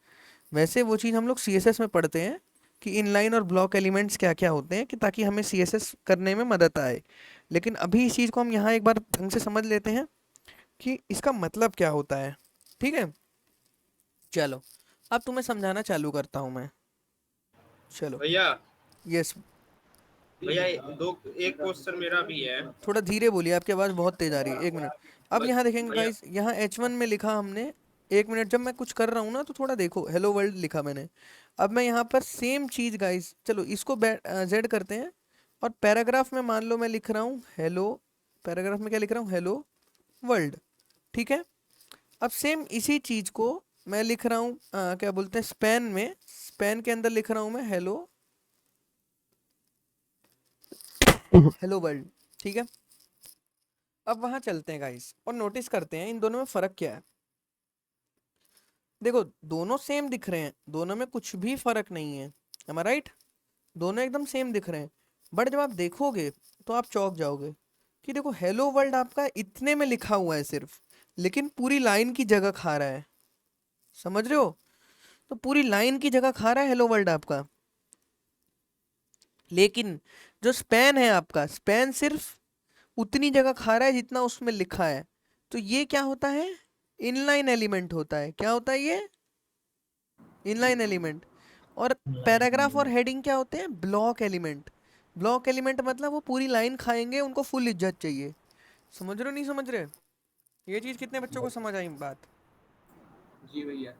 वैसे वो चीज़ हम लोग CSS में पढ़ते हैं कि इनलाइन और ब्लॉक एलिमेंट्स क्या क्या होते हैं, कि ताकि हमें CSS करने में मदद आए। लेकिन अभी इस चीज़ को हम यहाँ एक बार ढंग से समझ लेते हैं कि इसका मतलब क्या होता है। ठीक है, चलो अब तुम्हें समझाना चालू करता हूँ मैं। चलो भैया यस, भैया एक क्वेश्चन मेरा भी है। थोड़ा धीरे बोलिए, आपकी आवाज़ बहुत तेज़ आ रही है। एक मिनट। अब यहाँ देखेंगे भैया गाइस, यहाँ H1 में लिखा हमने। एक मिनट, जब मैं कुछ कर रहा हूँ ना तो थोड़ा देखो, हेलो वर्ल्ड लिखा मैंने। अब मैं यहाँ पर सेम चीज़ गाइस, चलो इसको Z करते हैं। और पैराग्राफ में मान लो मैं लिख रहा हूँ हेलो, पैराग्राफ में क्या लिख रहा हूँ? Hello world. ठीक है, अब सेम इसी चीज़ को मैं लिख रहा हूँ क्या बोलते हैं, स्पैन में। स्पैन के अंदर लिख रहा हूँ मैं हेलो हेलो वर्ल्ड। ठीक है, अब वहां चलते हैं गाइस और नोटिस करते हैं इन दोनों में फर्क क्या है। देखो दोनों सेम दिख रहे हैं, दोनों में कुछ भी फर्क नहीं है। एम आई राइट? दोनों एकदम सेम दिख रहे हैं। बट जब आप देखोगे तो आप चौंक जाओगे कि देखो हेलो वर्ल्ड आपका इतने में लिखा हुआ है सिर्फ, लेकिन पूरी लाइन की जगह खा रहा है। समझ रहे हो? तो पूरी लाइन की जगह खा रहा है हेलो वर्ल्ड आपका। लेकिन जो स्पैन है आपका, स्पैन सिर्फ उतनी जगह खा रहा है जितना उसमें लिखा है। तो ये क्या होता है? इनलाइन एलिमेंट होता है। क्या होता है ये? Inline element. और पैराग्राफ और हेडिंग क्या होते हैं? Block element. ब्लॉक एलिमेंट मतलब वो पूरी लाइन खाएंगे, उनको फुल इज्जत चाहिए। समझ रहे हो, नहीं समझ रहे? ये चीज़ कितने बच्चों को समझ आई बात? जी भैया।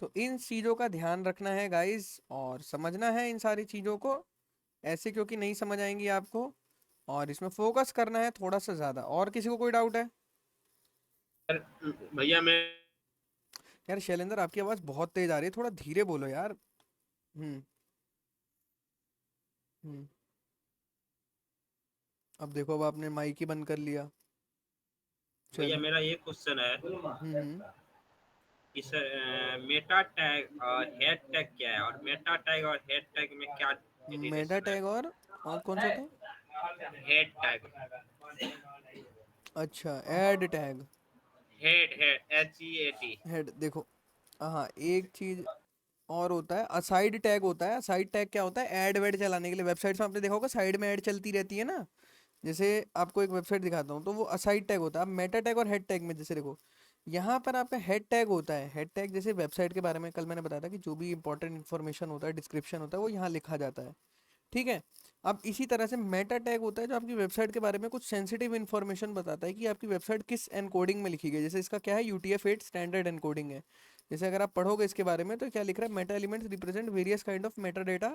तो इन चीज़ों का ध्यान रखना है गाइस, और समझना है इन सारी चीज़ों को। ऐसे क्योंकि नहीं समझ आएंगी आपको, और इसमें फोकस करना है थोड़ा सा ज़्यादा। और किसी को कोई डाउट है? भैया मैं यार शैलेंद्र, आपकी आवाज़ बहुत तेज़ आ रही है, थोड़ा धीरे बोलो यार। हम्म हम्म अब देखो, अब आपने माइक ही बंद कर लिया। भैया चलो। मेरा ये क्वेश्चन है हम्म कि सर मेटा टैग और हेड टैग क्या है, और मेटा टैग और हेड टैग में क्या मेटा रिलेशन है? टैग और कौन सा था? हेड टैग, अच्छा, add tag. Head head HEAD। Head देखो, हाँ एक चीज और होता है, असाइड टैग होता है। असाइड टैग क्या होता है? ऐड वेड चलाने के लिए। वेबसाइट्स में आपने देखा होगा साइड में ऐड चलती रहती है ना। जैसे आपको एक वेबसाइट दिखाता हूँ, तो वो असाइड टैग होता है। अब मेटा टैग और हेड टैग में जैसे देखो, यहाँ पर आपका हेड टैग होता है। हेड टैग जैसे वेबसाइट के बारे में कल मैंने बताया था कि जो भी इंपॉर्टेंट इन्फॉर्मेशन होता है, डिस्क्रिप्शन होता है, वो यहाँ लिखा जाता है। ठीक है, अब इसी तरह से मेटा टैग होता है जो आपकी वेबसाइट के बारे में कुछ सेंसिटिव इन्फॉर्मेशन बताता है कि आपकी वेबसाइट किस एनकोडिंग में लिखी गई है। जैसे इसका क्या है, UTF-8 स्टैंडर्ड एनकोडिंग है। जैसे अगर आप पढ़ोगे इसके बारे में तो क्या लिख रहा है, Meta elements represent various kind of Meta data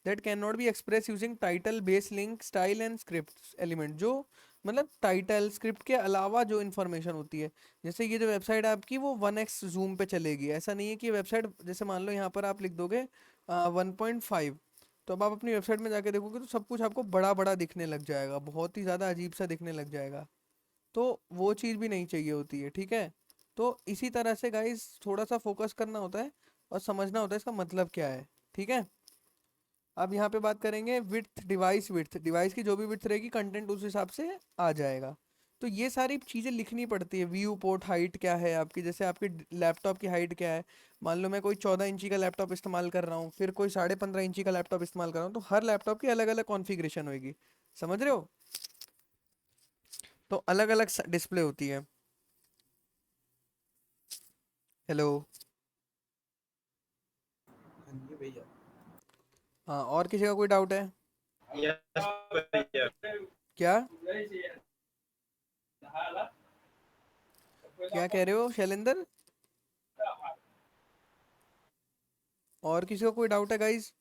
that can not be express using title, base, link, style and script element. जो मतलब टाइटल स्क्रिप्ट के अलावा जो इन्फॉर्मेशन होती है, जैसे ये जो वेबसाइट है आपकी वो 1x जूम पे चलेगी, ऐसा नहीं है कि वेबसाइट, जैसे मान लो यहाँ पर आप लिख दोगे 1.5, तो अब आप अपनी वेबसाइट में जाके देखोगे तो सब कुछ आपको बड़ा बड़ा दिखने लग जाएगा, बहुत ही ज़्यादा अजीब सा दिखने लग जाएगा। तो वो चीज़ भी नहीं चाहिए होती है, ठीक है। तो इसी तरह से गाइस थोड़ा सा फोकस करना होता है और समझना होता है इसका मतलब क्या है, ठीक है। अब यहाँ पे बात करेंगे विड्थ, विड्थ, डिवाइस की जो भी विड्थ रहेगी कंटेंट उस हिसाब से आ जाएगा। तो ये सारी चीज़ें लिखनी पड़ती है। व्यू पोर्ट हाइट क्या है आपकी, जैसे आपकी लैपटॉप की हाइट क्या है, मान लो मैं कोई 14 इंची का लैपटॉप इस्तेमाल कर रहा हूँ, फिर कोई 15.5 इंची का लैपटॉप इस्तेमाल कर रहा हूँ, तो हर लैपटॉप की अलग अलग कॉन्फ़िगरेशन होगी, समझ रहे हो। तो अलग अलग डिस्प्ले होती है। हेलो, हाँ, और किसी का कोई डाउट है यस भैया। क्या, क्या कह रहे हो शैलेंद्र, और किसी का कोई डाउट है गाइज,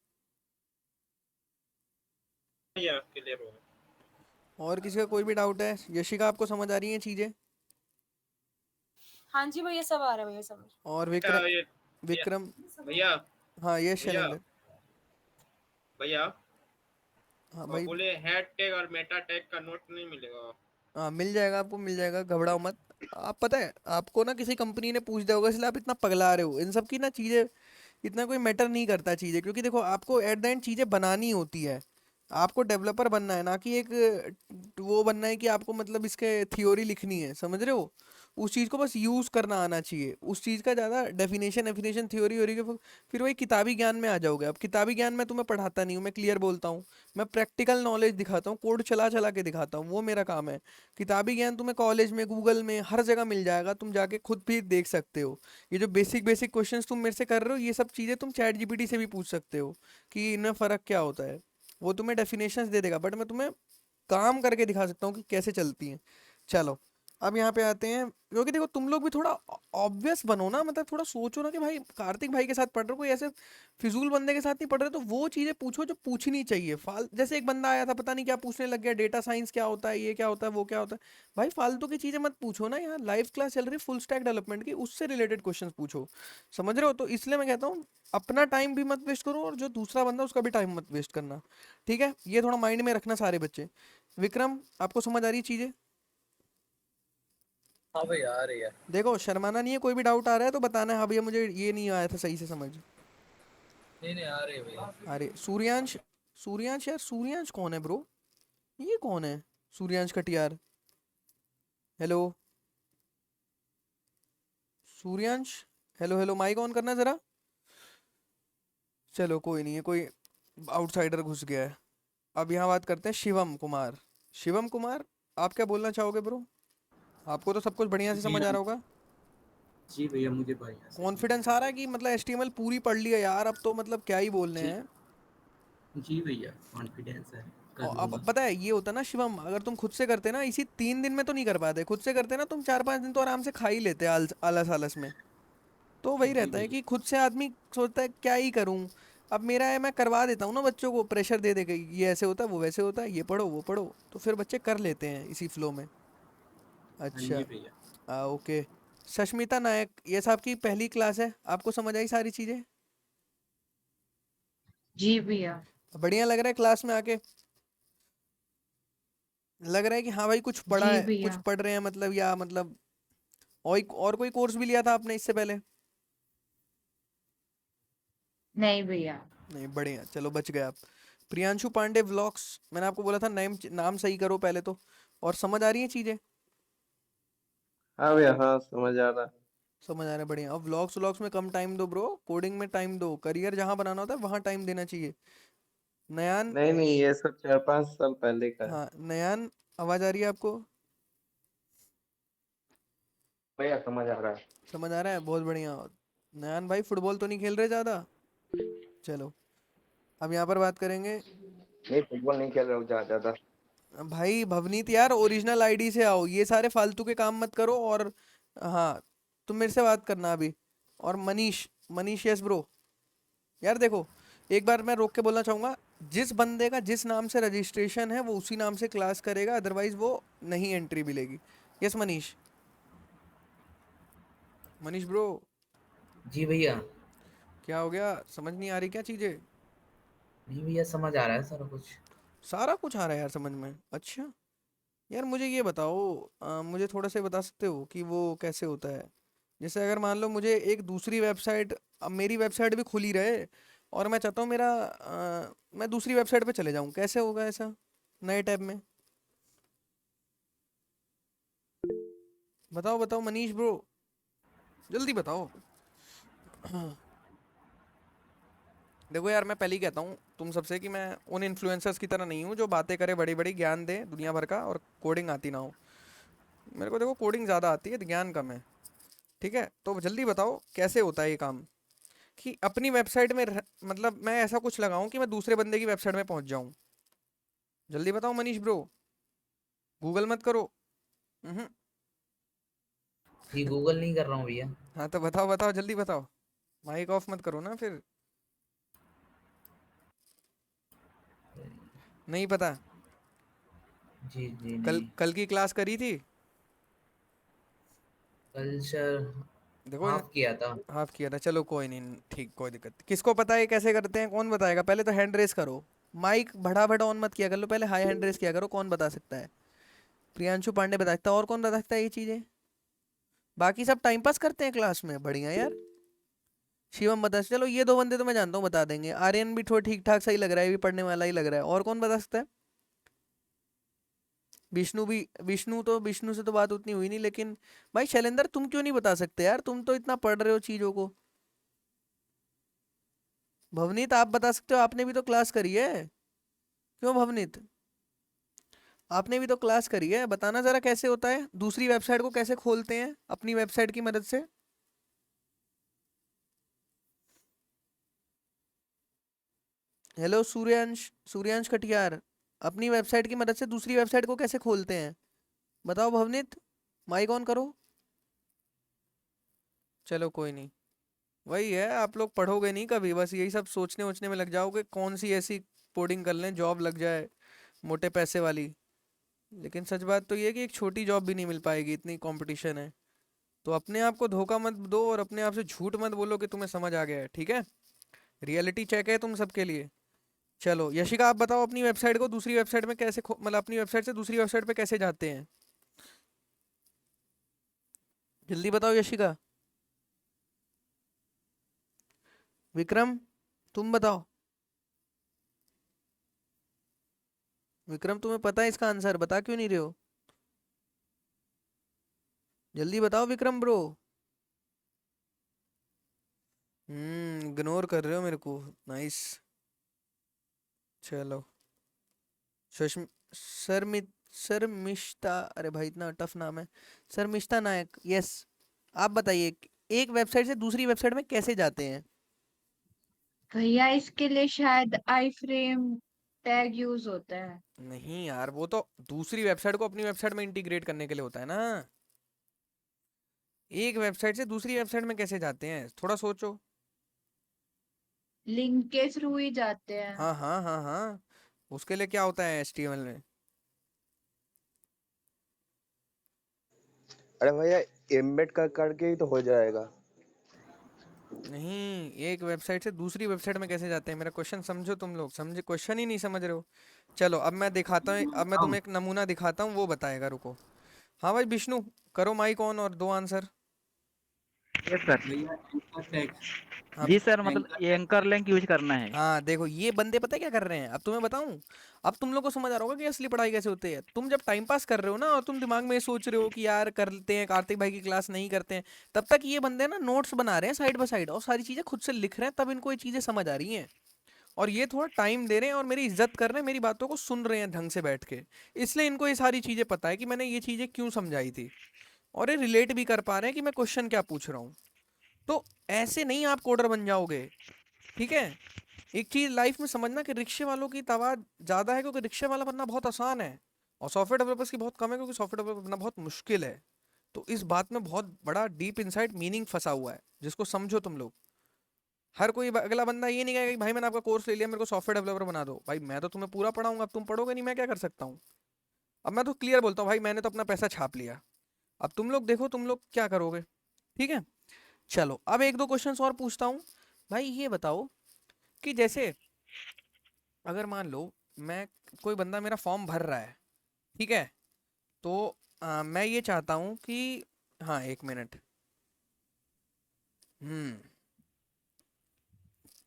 भैया क्लियर हो गया। और किसी का कोई भी डाउट है। यशिका आपको समझ आ रही है चीजें, हाँ जी भैया सब आ रहा है भैया समझ। और बेटा विक्रम, भैया हाँ ये भैया शैलेंद्र, भैया हाँ और भाई, बोले हैड टैग और मेटा टैग का नोट नहीं मिलेगा। हाँ मिल जाएगा आपको, मिल जाएगा, घबराओ मत। आप पता है आपको ना किसी कंपनी ने पूछ दिया होगा, इसलिए आप इतना पगला रहे हो, इन सब की ना चीज़ें इतना कोई मैटर नहीं करता चीज़ें, क्योंकि देखो आपको एट द एंड चीज़ें बनानी होती है, आपको डेवलपर बनना है, ना कि एक वो बनना है कि आपको मतलब इसके थ्योरी लिखनी है, समझ रहे हो। उस चीज़ को बस यूज़ करना आना चाहिए, उस चीज़ का ज़्यादा डेफिनेशन थ्योरी हो रही है, फिर वही किताबी ज्ञान में आ जाओगे। अब किताबी ज्ञान मैं तुम्हें पढ़ाता नहीं हूँ, मैं क्लियर बोलता हूँ, मैं प्रैक्टिकल नॉलेज दिखाता हूँ, कोड चला चला के दिखाता हूँ, वो मेरा काम है। किताबी ज्ञान तुम्हें कॉलेज में, गूगल में, हर जगह मिल जाएगा, तुम जाके खुद भी देख सकते हो। ये जो बेसिक बेसिक क्वेश्चंस तुम मेरे से कर रहे हो, ये सब चीज़ें तुम चैट जीपीटी से भी पूछ सकते हो कि इनमें फ़र्क क्या होता है, वो तुम्हें डेफिनेशंस दे देगा, बट मैं तुम्हें काम करके दिखा सकता हूँ कि कैसे चलती हैं। चलो, अब यहाँ पे आते हैं, क्योंकि देखो तुम लोग भी थोड़ा ऑब्वियस बनो ना, मतलब थोड़ा सोचो ना कि भाई कार्तिक भाई के साथ पढ़ रहे हो, कोई ऐसे फिजूल बंदे के साथ नहीं पढ़ रहे, तो वो चीज़ें पूछो जो पूछनी चाहिए। जैसे एक बंदा आया था, पता नहीं क्या पूछने लग गया, डेटा साइंस क्या होता है, ये क्या होता है, वो क्या होता है। भाई फालतू की चीज़ें मत पूछो ना, यहाँ लाइव क्लास चल रही है फुल स्टैक डेवलपमेंट की, उससे रिलेटेड क्वेश्चन पूछो, समझ रहे हो। तो इसलिए मैं कहता हूँ अपना टाइम भी मत वेस्ट करो, और जो दूसरा बंदा उसका भी टाइम मत वेस्ट करना, ठीक है। ये थोड़ा माइंड में रखना सारे बच्चे। विक्रम, आपको समझ आ रही है चीज़ें। हाँ भैया आ रही है। देखो शर्माना नहीं है, कोई भी डाउट आ रहा है तो बताना है, हाँ भैया मुझे ये नहीं आया था सही से समझ। नहीं नहीं आ रही है भैया। अरे सूर्यांश, सूर्यांश यार, सूर्यांश कौन है ब्रो, ये कौन है Suryansh Katiyar, hello Suryansh, hello hello, mike on करना जरा। चलो कोई नहीं है, कोई आउटसाइडर घुस गया है। अब यहाँ बात करते हैं शिवम कुमार। शिवम कुमार, आप क्या बोलना चाहोगे ब्रो, आपको तो सब कुछ बढ़िया से जी समझ आ रहा होगा, जी भैया मुझे बढ़िया से कॉन्फिडेंस आ रहा है कि मतलब एचटीएमएल पूरी पढ़ लिया यार, अब तो मतलब क्या ही बोलने जी हैं। जी भैया कॉन्फिडेंस है कर और अब लूँगा। पता है ये होता है ना शिवम, अगर तुम खुद से करते ना, इसी 3 दिन में तो नहीं कर पाते, खुद से करते ना तुम 4-5 दिन तो आराम से खा ही लेते आलस आलस में। तो वही जी रहता है भैया कि खुद से आदमी सोचता है क्या ही करूं। अब मेरा है, मैं करवा देता हूँ ना बच्चों को, प्रेशर दे दे के ये ऐसे होता है, वो वैसे होता है, ये पढ़ो वो पढ़ो, तो फिर बच्चे कर लेते हैं इसी फ्लो में। हाँ अच्छा, जी भैया। ओके। सष्मिता नायक, ये साहब की पहली क्लास है, आपको समझ आई सारी चीज़ें, जी भैया। बढ़िया लग रहा है क्लास में आके, लग रहा है कि हाँ भाई कुछ पढ़ा जी है, कुछ भैया। पढ़ रहे हैं मतलब, या मतलब और कोई कोर्स भी लिया था आपने इससे पहले। नहीं भैया। नहीं, बढ़िया, चलो बच गए आप। प्रियांशु पांडे व्लॉग्स, मैंने आपको बोला था नाम नाम सही करो पहले तो। और समझ आ रही है चीजें, हाँ भैया, हाँ समझ आ रहा है। समझ आ रहा है, बढ़िया। अब व्लॉग्स व्लॉग्स में कम टाइम दो ब्रो, कोडिंग में टाइम दो, करियर जहाँ बनाना होता है वहाँ टाइम देना चाहिए। नयान, नहीं नहीं, ये सब 4-5 साल पहले का है। हाँ नयान, आवाज आ रही है आपको, भैया समझ आ रहा है। समझ आ रहा है, बहुत बढ़िया। नयान भाई फुटबॉल तो नहीं खेल रहे ज्यादा, चलो। अब यहाँ पर बात करेंगे, नहीं, फुटबॉल नहीं खेल रहा हूँ ज्यादा। भाई भवनीत यार ओरिजिनल आईडी से आओ, ये सारे फालतू के काम मत करो। और हाँ, तुम मेरे से बात करना अभी, और मनीष, मनीष यस ब्रो। यार देखो, एक बार मैं रोक के बोलना चाहूँगा, जिस बंदे का जिस नाम से रजिस्ट्रेशन है वो उसी नाम से क्लास करेगा, अदरवाइज वो नहीं एंट्री मिलेगी। Yes Manish, Manish bro. जी भैया। क्या हो गया, समझ नहीं आ रही क्या चीज़ें? नहीं भैया, समझ आ रहा है सारा कुछ। सारा कुछ आ रहा है यार समझ में, अच्छा। यार मुझे ये बताओ, मुझे थोड़ा सा बता सकते हो कि वो कैसे होता है? जैसे अगर मान लो मुझे एक दूसरी वेबसाइट, अब मेरी वेबसाइट भी खुली रहे और मैं चाहता हूँ मेरा मैं दूसरी वेबसाइट पे चले जाऊँ, कैसे होगा ऐसा नए टैब में? बताओ बताओ मनीष ब्रो, जल्दी बताओ। देखो यार, मैं पहले ही कहता हूँ तुम सबसे कि मैं उन इन्फ्लुएंसर्स की तरह नहीं हूँ जो बातें करे बड़ी बड़ी, ज्ञान दे दुनिया भर का, और कोडिंग आती ना हो। मेरे को देखो कोडिंग ज़्यादा आती है, ज्ञान कम है। ठीक है, तो जल्दी बताओ कैसे होता है ये काम, कि अपनी वेबसाइट में मतलब मैं ऐसा कुछ लगाऊं कि मैं दूसरे बंदे की वेबसाइट में पहुंच जाऊं। जल्दी बताओ मनीष ब्रो, गूगल मत करो। हम्म। जी गूगल नहीं कर रहा हूँ भैया। हाँ तो बताओ बताओ, जल्दी बताओ, माइक ऑफ मत करो ना फिर। नहीं पता? जी जी कल नहीं। कल की क्लास करी थी? कल सर देखो हाफ किया था। हाफ किया था, चलो कोई नहीं, ठीक, कोई दिक्कत नहीं। किसको पता है कैसे करते हैं? कौन बताएगा? पहले तो हैंड रेस करो, माइक भड़ा ऑन मत किया कर लो, पहले हाई हैंड रेस किया करो। कौन बता सकता है? प्रियांशु पांडे बता सकता है, और कौन बता सकता है ये चीजें? बाकी सब टाइम पास करते हैं क्लास में, बढ़िया यार। शिवम बता, चलो ये दो बंदे तो मैं जानता हूँ बता देंगे। आर्यन भी थोड़ा ठीक ठाक सही लग रहा है, ये भी पढ़ने वाला ही लग रहा है। और कौन बता सकता है? विष्णु भी, विष्णु से तो बात उतनी हुई नहीं, लेकिन भाई शैलेंद्र तुम क्यों नहीं बता सकते यार, तुम तो इतना पढ़ रहे हो चीजों को। भवनीत आप बता सकते हो, आपने भी तो क्लास करी है। क्यों भवनीत, आपने भी तो क्लास करी है, बताना जरा कैसे होता है, दूसरी वेबसाइट को कैसे खोलते हैं अपनी वेबसाइट की मदद से। हेलो सूर्यांश, सूर्यांश कटियार, अपनी वेबसाइट की मदद से दूसरी वेबसाइट को कैसे खोलते हैं, बताओ भवनीत, माइक ऑन करो। चलो कोई नहीं, वही है, आप लोग पढ़ोगे नहीं कभी, बस यही सब सोचने वोचने में लग जाओगे कौन सी ऐसी कोडिंग कर लें जॉब लग जाए मोटे पैसे वाली। लेकिन सच बात तो ये है कि एक छोटी जॉब भी नहीं मिल पाएगी, इतनी कंपटीशन है। तो अपने आप को धोखा मत दो और अपने आप से झूठ मत बोलो कि तुम्हें समझ आ गया है, ठीक है? रियलिटी चेक है तुम सबके लिए। चलो यशिका, आप बताओ अपनी वेबसाइट को दूसरी वेबसाइट में कैसे मतलब अपनी वेबसाइट से दूसरी वेबसाइट पे कैसे जाते हैं, जल्दी बताओ यशिका। विक्रम तुम बताओ, विक्रम तुम्हें पता है इसका आंसर, बता क्यों नहीं रहे हो? जल्दी बताओ विक्रम ब्रो। इग्नोर कर रहे हो मेरे को, नाइस। चलो शर्म शर्मित शर्मिष्ठा, अरे भाई इतना टफ नाम है, शर्मिष्ठा नायक, यस। आप बताइए, एक वेबसाइट से दूसरी वेबसाइट में कैसे जाते हैं? भैया इसके लिए शायद आई फ्रेम टैग यूज होता है। नहीं यार, वो तो दूसरी वेबसाइट को अपनी वेबसाइट में इंटीग्रेट करने के लिए होता है ना। एक वेबसाइट से दूसरी वेबसाइट में कैसे जाते हैं, थोड़ा सोचो। लिंक के थ्रू ही जाते हैं। हाँ हाँ हाँ हाँ, उसके लिए क्या होता है एचटीएमएल में? अरे भैया, एम्बेड कर करके ही तो हो जाएगा। नहीं, एक वेबसाइट से दूसरी वेबसाइट में कैसे जाते हैं, मेरा क्वेश्चन समझो, तुम लोग समझे, क्वेश्चन ही नहीं समझ रहे हो। चलो अब मैं दिखाता हूँ, अब मैं तुम्हें एक नमूना दिखाता हूँ, वो बताएगा, रुको। हाँ भाई विष्णु, करो माइक ऑन और दो आंसर। Yes sir. भैया एंकर टैग। हाँ जी सर, मतलब एंकर लिंक यूज करना है। हाँ, देखो ये बंदे पता है क्या कर रहे हैं, अब तुम्हें बताऊं। अब तुम लोग को समझ आ रहा होगा कि असली पढ़ाई कैसे होती है। तुम जब टाइम पास कर रहे हो ना, और तुम दिमाग में ये सोच रहे हो कि यार करते हैं कार्तिक भाई की क्लास नहीं करते हैं, तब तक ये बंदे ना नोट्स बना रहे हैं साइड बाय साइड, और सारी चीजें खुद से लिख रहे हैं, तब इनको ये चीजें समझ आ रही हैं। और ये थोड़ा टाइम दे रहे हैं और मेरी इज्जत कर रहे हैं, मेरी बातों को सुन रहे हैं ढंग से बैठ के, इसलिए इनको ये सारी चीजें पता है कि मैंने ये चीजें क्यों समझाई थी, और ये रिलेट भी कर पा रहे हैं कि मैं क्वेश्चन क्या पूछ रहा हूँ। तो ऐसे नहीं आप कोडर बन जाओगे, ठीक है? एक चीज लाइफ में समझना कि रिक्शे वालों की तादाद ज्यादा है, क्योंकि रिक्शे वाला बनना बहुत आसान है, और सॉफ्टवेयर डेवलपर्स की बहुत कम है, क्योंकि सॉफ्टवेयर डेवलपर बनना बहुत मुश्किल है। तो इस बात में बहुत बड़ा डीप इनसाइट मीनिंग फंसा हुआ है, जिसको समझो तुम लोग। हर कोई अगला बंदा ये नहीं कहेगा कि भाई मैंने आपका कोर्स ले लिया, मेरे को सॉफ्टवेयर डेवलपर बना दो। भाई मैं तो तुम्हें पूरा पढ़ाऊंगा, अब तुम पढ़ोगे नहीं, मैं क्या कर सकता हूँ। अब मैं तो क्लियर बोलता हूँ भाई, मैंने तो अपना पैसा छाप लिया, अब तुम लोग देखो तुम लोग क्या करोगे। ठीक है, चलो अब एक दो क्वेश्चंस और पूछता हूँ। भाई ये बताओ कि जैसे अगर मान लो मैं, कोई बंदा मेरा फॉर्म भर रहा है, ठीक है, तो मैं ये चाहता हूँ कि, हाँ एक मिनट,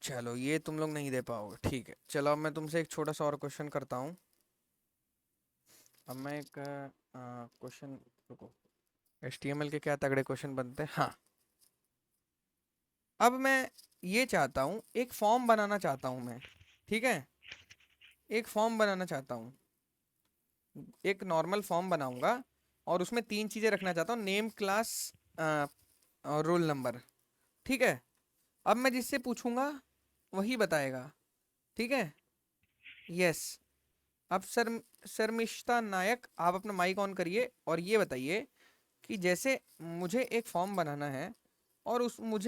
चलो ये तुम लोग नहीं दे पाओगे, ठीक है। चलो अब मैं तुमसे एक छोटा सा और क्वेश्चन करता हूँ। अब मैं एक क्वेश्चन, रुको, HTML के क्या तगड़े क्वेश्चन बनते हैं। हाँ, अब मैं ये चाहता हूँ, एक फॉर्म बनाना चाहता हूँ मैं, ठीक है, एक फॉर्म बनाना चाहता हूँ, एक नॉर्मल फॉर्म बनाऊंगा और उसमें 3 चीज़ें रखना चाहता हूँ, नेम, क्लास और रोल नंबर। ठीक है, अब मैं जिससे पूछूंगा वही बताएगा। ठीक है, यस। अब शर्मिष्ठा नायक, आप अपना माइक ऑन करिए और ये बताइए कि जैसे मुझे एक फॉर्म बनाना है और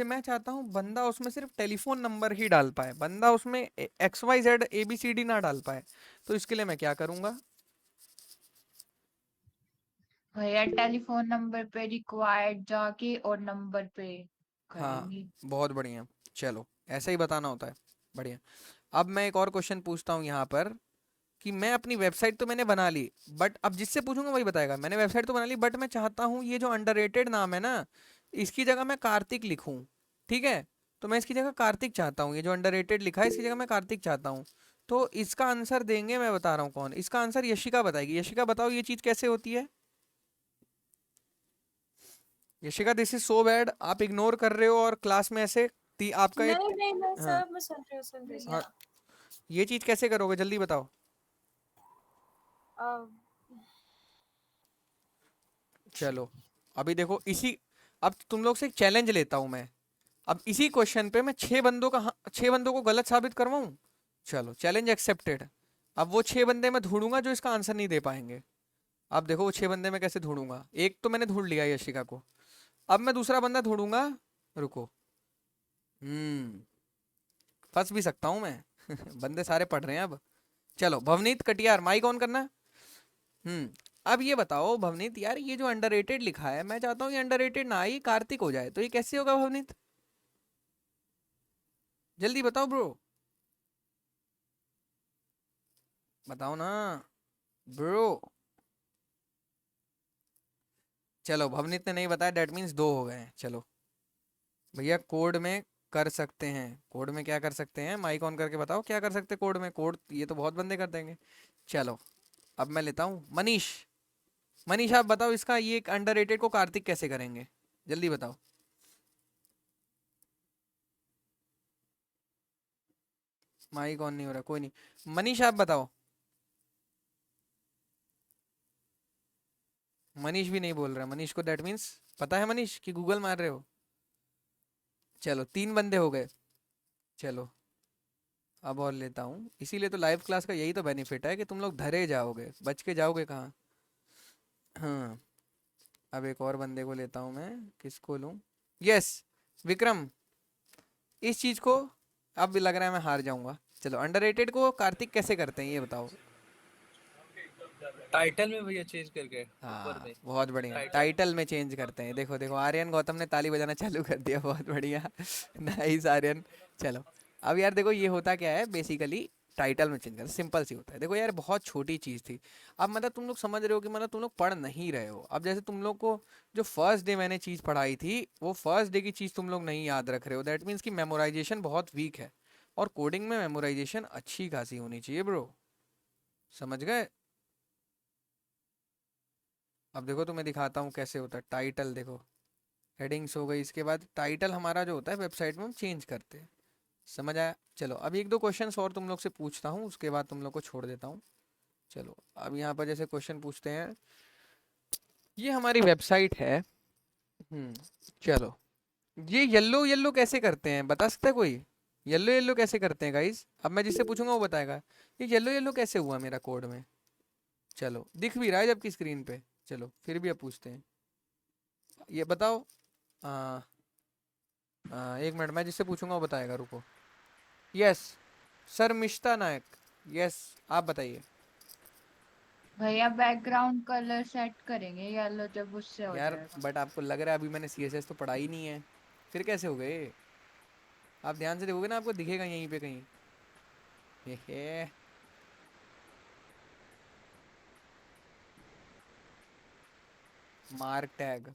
मैं चाहता हूँ बंदा उसमें सिर्फ टेलीफोन नंबर ही डाल पाए, बंदा उसमें XYZ ABCD ना डाल पाए, तो इसके लिए मैं क्या करूँगा। भैया टेलीफोन नंबर पे रिक्वायर्ड जाके और नंबर पे हाँ, करेंगे। बहुत बढ़िया, चलो ऐसा ही बताना होता है, बढ़िया। अब मैं एक और क्वेश्चन पूछता हूँ यहाँ पर कि मैं अपनी वेबसाइट तो मैंने बना ली, बट अब जिससे पूछूंगा वही बताएगा। मैंने वेबसाइट तो बना ली, बट मैं चाहता हूँ ये जो अंडररेटेड नाम है ना, इसकी जगह मैं कार्तिक लिखूँ। ठीक है, तो मैं इसकी जगह कार्तिक चाहता हूँ, ये जो अंडररेटेड लिखा है इसकी जगह मैं कार्तिक चाहता हूँ। तो इसका आंसर देंगे, मैं बता रहा हूँ कौन, इसका आंसर यशिका बताएगी। यशिका बताओ ये चीज़ कैसे होती है। Yashika, this is so bad, आप इग्नोर कर रहे हो और क्लास में ऐसे आपका एक, नहीं नहीं मैं हाँ सब मैं सुन रही हूँ। हाँ, ये चीज़ कैसे करोगे जल्दी बताओ। अ, चलो अभी देखो इसी, अब तुम लोग से एक चैलेंज लेता हूं मैं। अब इसी क्वेश्चन पे मैं 6 बंदों को गलत साबित करवाऊं। चलो चैलेंज एक्सेप्टेड। अब वो 6 बंदे मैं ढूंढूंगा जो इसका आंसर नहीं दे पाएंगे। अब देखो वो 6 बंदे मैं कैसे ढूंढूंगा, एक तो मैंने ढूंढ लिया यशिका को, अब मैं दूसरा बंदा ढूंढूंगा। रुको, फंस भी सकता हूं मैं बंदे सारे पढ़ रहे हैं अब। चलो भवनीत कटियार, माइक ऑन करना। हम्म अब ये बताओ भवनीत यार, ये जो अंडररेटेड लिखा है, मैं चाहता हूँ ये अंडररेटेड ना ही कार्तिक हो जाए, तो ये कैसे होगा भवनीत, जल्दी बताओ ब्रो, बताओ ना ब्रो। चलो भवनीत ने नहीं बताया, डेट मीन्स 2 हो गए हैं। चलो भैया कोड में कर सकते हैं, कोड में क्या कर सकते हैं, माइक ऑन करके बताओ क्या कर सकते हैं कोड में। कोड ये तो बहुत बंदे कर देंगे। चलो अब मैं लेता हूँ मनीष। मनीष आप बताओ इसका, ये अंडररेटेड को कार्तिक कैसे करेंगे, जल्दी बताओ। माइक ऑन नहीं हो रहा, कोई नहीं, मनीष आप बताओ। मनीष भी नहीं बोल रहा, मनीष को दैट मीन्स पता है मनीष कि गूगल मार रहे हो। चलो 3 बंदे हो गए। चलो अब और लेता हूँ, इसीलिए तो लाइव क्लास का यही तो बेनिफिट है कि तुम लोग धरे जाओगे, बच के जाओगे कहाँ। हाँ, अब एक और बंदे को लेता हूँ मैं, किसको लूँ, यस विक्रम। इस चीज़ को अब भी लग रहा है मैं हार जाऊंगा। चलो अंडररेटेड को कार्तिक कैसे करते हैं ये बताओ। टाइटल में भैया चेंज करके ऊपर हाँ में बहुत बढ़िया, टाइटल। टाइटल में चेंज करते हैं। देखो देखो आर्यन गौतम ने ताली बजाना चालू कर दिया, बहुत बढ़िया नाइस आर्यन। चलो अब यार देखो ये होता क्या है बेसिकली, टाइटल में चेंज करते सिंपल सी होता है। देखो यार बहुत छोटी चीज़ थी। अब मतलब तुम लोग समझ रहे हो कि मतलब तुम लोग पढ़ नहीं रहे हो। अब जैसे तुम लोग को जो फर्स्ट डे मैंने चीज़ पढ़ाई थी, वो फर्स्ट डे की चीज़ तुम लोग नहीं याद रख रहे हो, दैट मीन्स कि मेमोराइजेशन बहुत वीक है। और कोडिंग में मेमोराइजेशन अच्छी खासी होनी चाहिए ब्रो, समझ गए। अब देखो तुम्हें दिखाता हूँ कैसे होता है टाइटल। देखो हेडिंग्स हो गई, इसके बाद टाइटल हमारा जो होता है वेबसाइट में हम चेंज करते हैं, समझ आया। चलो अब एक दो क्वेश्चंस और तुम लोग से पूछता हूँ, उसके बाद तुम लोग को छोड़ देता हूँ। चलो अब यहाँ पर जैसे क्वेश्चन पूछते हैं, ये हमारी वेबसाइट है। चलो ये येल्लो येल्लो कैसे करते हैं बता सकता है कोई, येल्लो येल्लो कैसे करते हैं गाइज। अब मैं जिससे पूछूंगा वो बताएगा ये येल्लो येल्लो कैसे हुआ मेरा कोड में। चलो दिख भी रहा है जबकि स्क्रीन पे, चलो फिर भी अब पूछते हैं। ये बताओ। आ, एक मिनट, मैं जिससे पूछूंगा वो बताएगा, रुको। यस, शर्मिष्ठा नायक। यस, आप बताइए। भैया बैकग्राउंड कलर सेट करेंगे येलो, जब उससे हो यार जाएगा। बट आपको लग रहा है अभी मैंने CSS तो पढ़ा ही नहीं है, फिर कैसे हो गए? आप ध्यान से देखोगे ना आपको दिखेगा यहीं पे कहीं। हे। मार्क टैग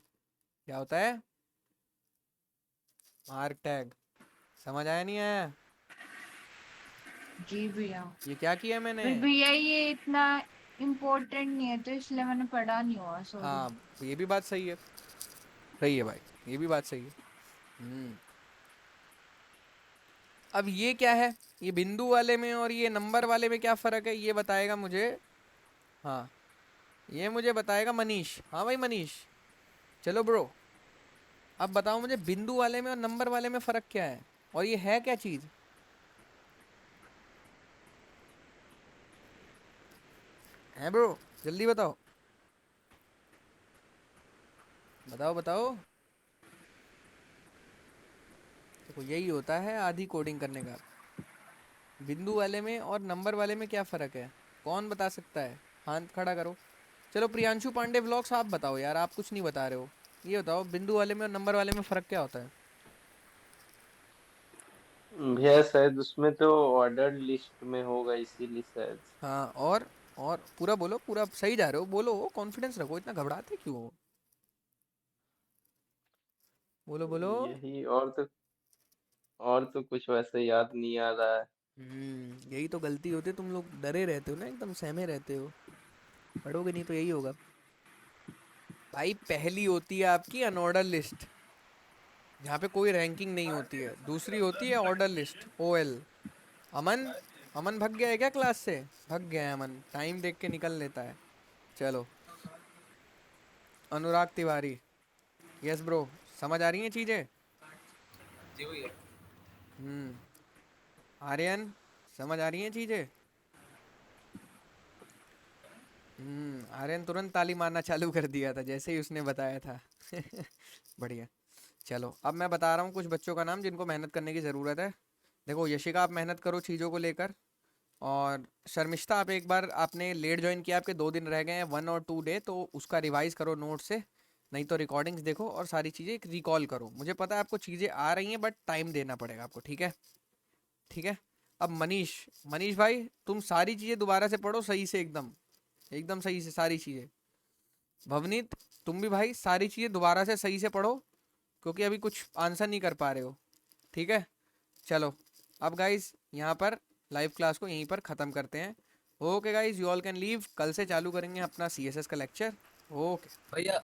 क्या होता है? मार्क टैग समझ आया नहीं आया? जी भैया। ये क्या किया मैंने? पर भैया ये इतना इम्पोर्टेंट नहीं है, तो इसलिए मैंने पढ़ा नहीं हुआ, सॉरी। हाँ, ये भी बात सही है। सही है भाई, ये भी बात सही है। अब ये क्या है? ये बिंदु वाले में और ये नंबर वाले में क्या फ़र्क है, ये बताएगा मुझे। हाँ, ये मुझे बताएगा मनीष। हाँ भाई मनीष, चलो ब्रो, अब बताओ मुझे बिंदु वाले में और नंबर वाले में फ़र्क क्या है, और ये है क्या चीज़? है ब्रो, जल्दी बताओ, बताओ बताओ। देखो यही होता है आधी कोडिंग करने का। बिंदु वाले में और नंबर वाले में क्या फ़र्क है? कौन बता सकता है? हाथ खड़ा करो। चलो प्रियांशु पांडे व्लॉग्स, आप बताओ यार, आप कुछ नहीं बता रहे हो। ये बताओ बिंदु वाले में और नंबर वाले में फ़र्क क्या होता है? भैया शायद उसमें तो ऑर्डर लिस्ट में होगा, इसीलिए शायद। हाँ, और पूरा बोलो, पूरा सही जा रहे हो, बोलो, कॉन्फिडेंस रखो, इतना घबराते क्यों हो? बोलो बोलो। यही, और तो कुछ वैसे याद नहीं आ रहा है। यही तो गलती होती है, तुम लोग डरे रहते हो ना, एकदम सहमे रहते हो, पढ़ोगे नहीं तो यही होगा। भाई पहली होती है आपकी अनऑर्डर लिस्ट, जहाँ पे कोई रैंकिंग नहीं होती है। दूसरी होती है ऑर्डर लिस्ट, OL। अमन, अमन भाग गया है क्या क्लास से? भाग गया है अमन, टाइम देख के निकल लेता है। चलो, अनुराग तिवारी। यस ब्रो, समझ आ रही हैं चीज़ें? जी भैया। हम्म। आर्यन, समझ आ रही हैं चीज़ें? आर्यन तुरंत ताली मारना चालू कर दिया था जैसे ही उसने बताया था। बढ़िया। चलो अब मैं बता रहा हूँ कुछ बच्चों का नाम जिनको मेहनत करने की ज़रूरत है। देखो यशिका, आप मेहनत करो चीज़ों को लेकर। और शर्मिष्ठा, आप एक बार, आपने लेट ज्वाइन किया, आपके 2 दिन रह गए हैं, 1 और 2 डे, तो उसका रिवाइज करो नोट से, नहीं तो रिकॉर्डिंग्स देखो और सारी चीज़ें रिकॉल करो। मुझे पता है आपको चीज़ें आ रही हैं, बट टाइम देना पड़ेगा आपको, ठीक है? ठीक है। अब मनीष, मनीष भाई तुम सारी चीज़ें दोबारा से पढ़ो सही से, एकदम एकदम सही से सारी चीज़ें। भवनीत, तुम भी भाई सारी चीज़ें दोबारा से सही से पढ़ो, क्योंकि अभी कुछ आंसर नहीं कर पा रहे हो, ठीक है? चलो अब गाइज यहाँ पर लाइव क्लास को यहीं पर ख़त्म करते हैं। Okay guys, you all can leave. कल से चालू करेंगे अपना CSS का लेक्चर। ओके भैया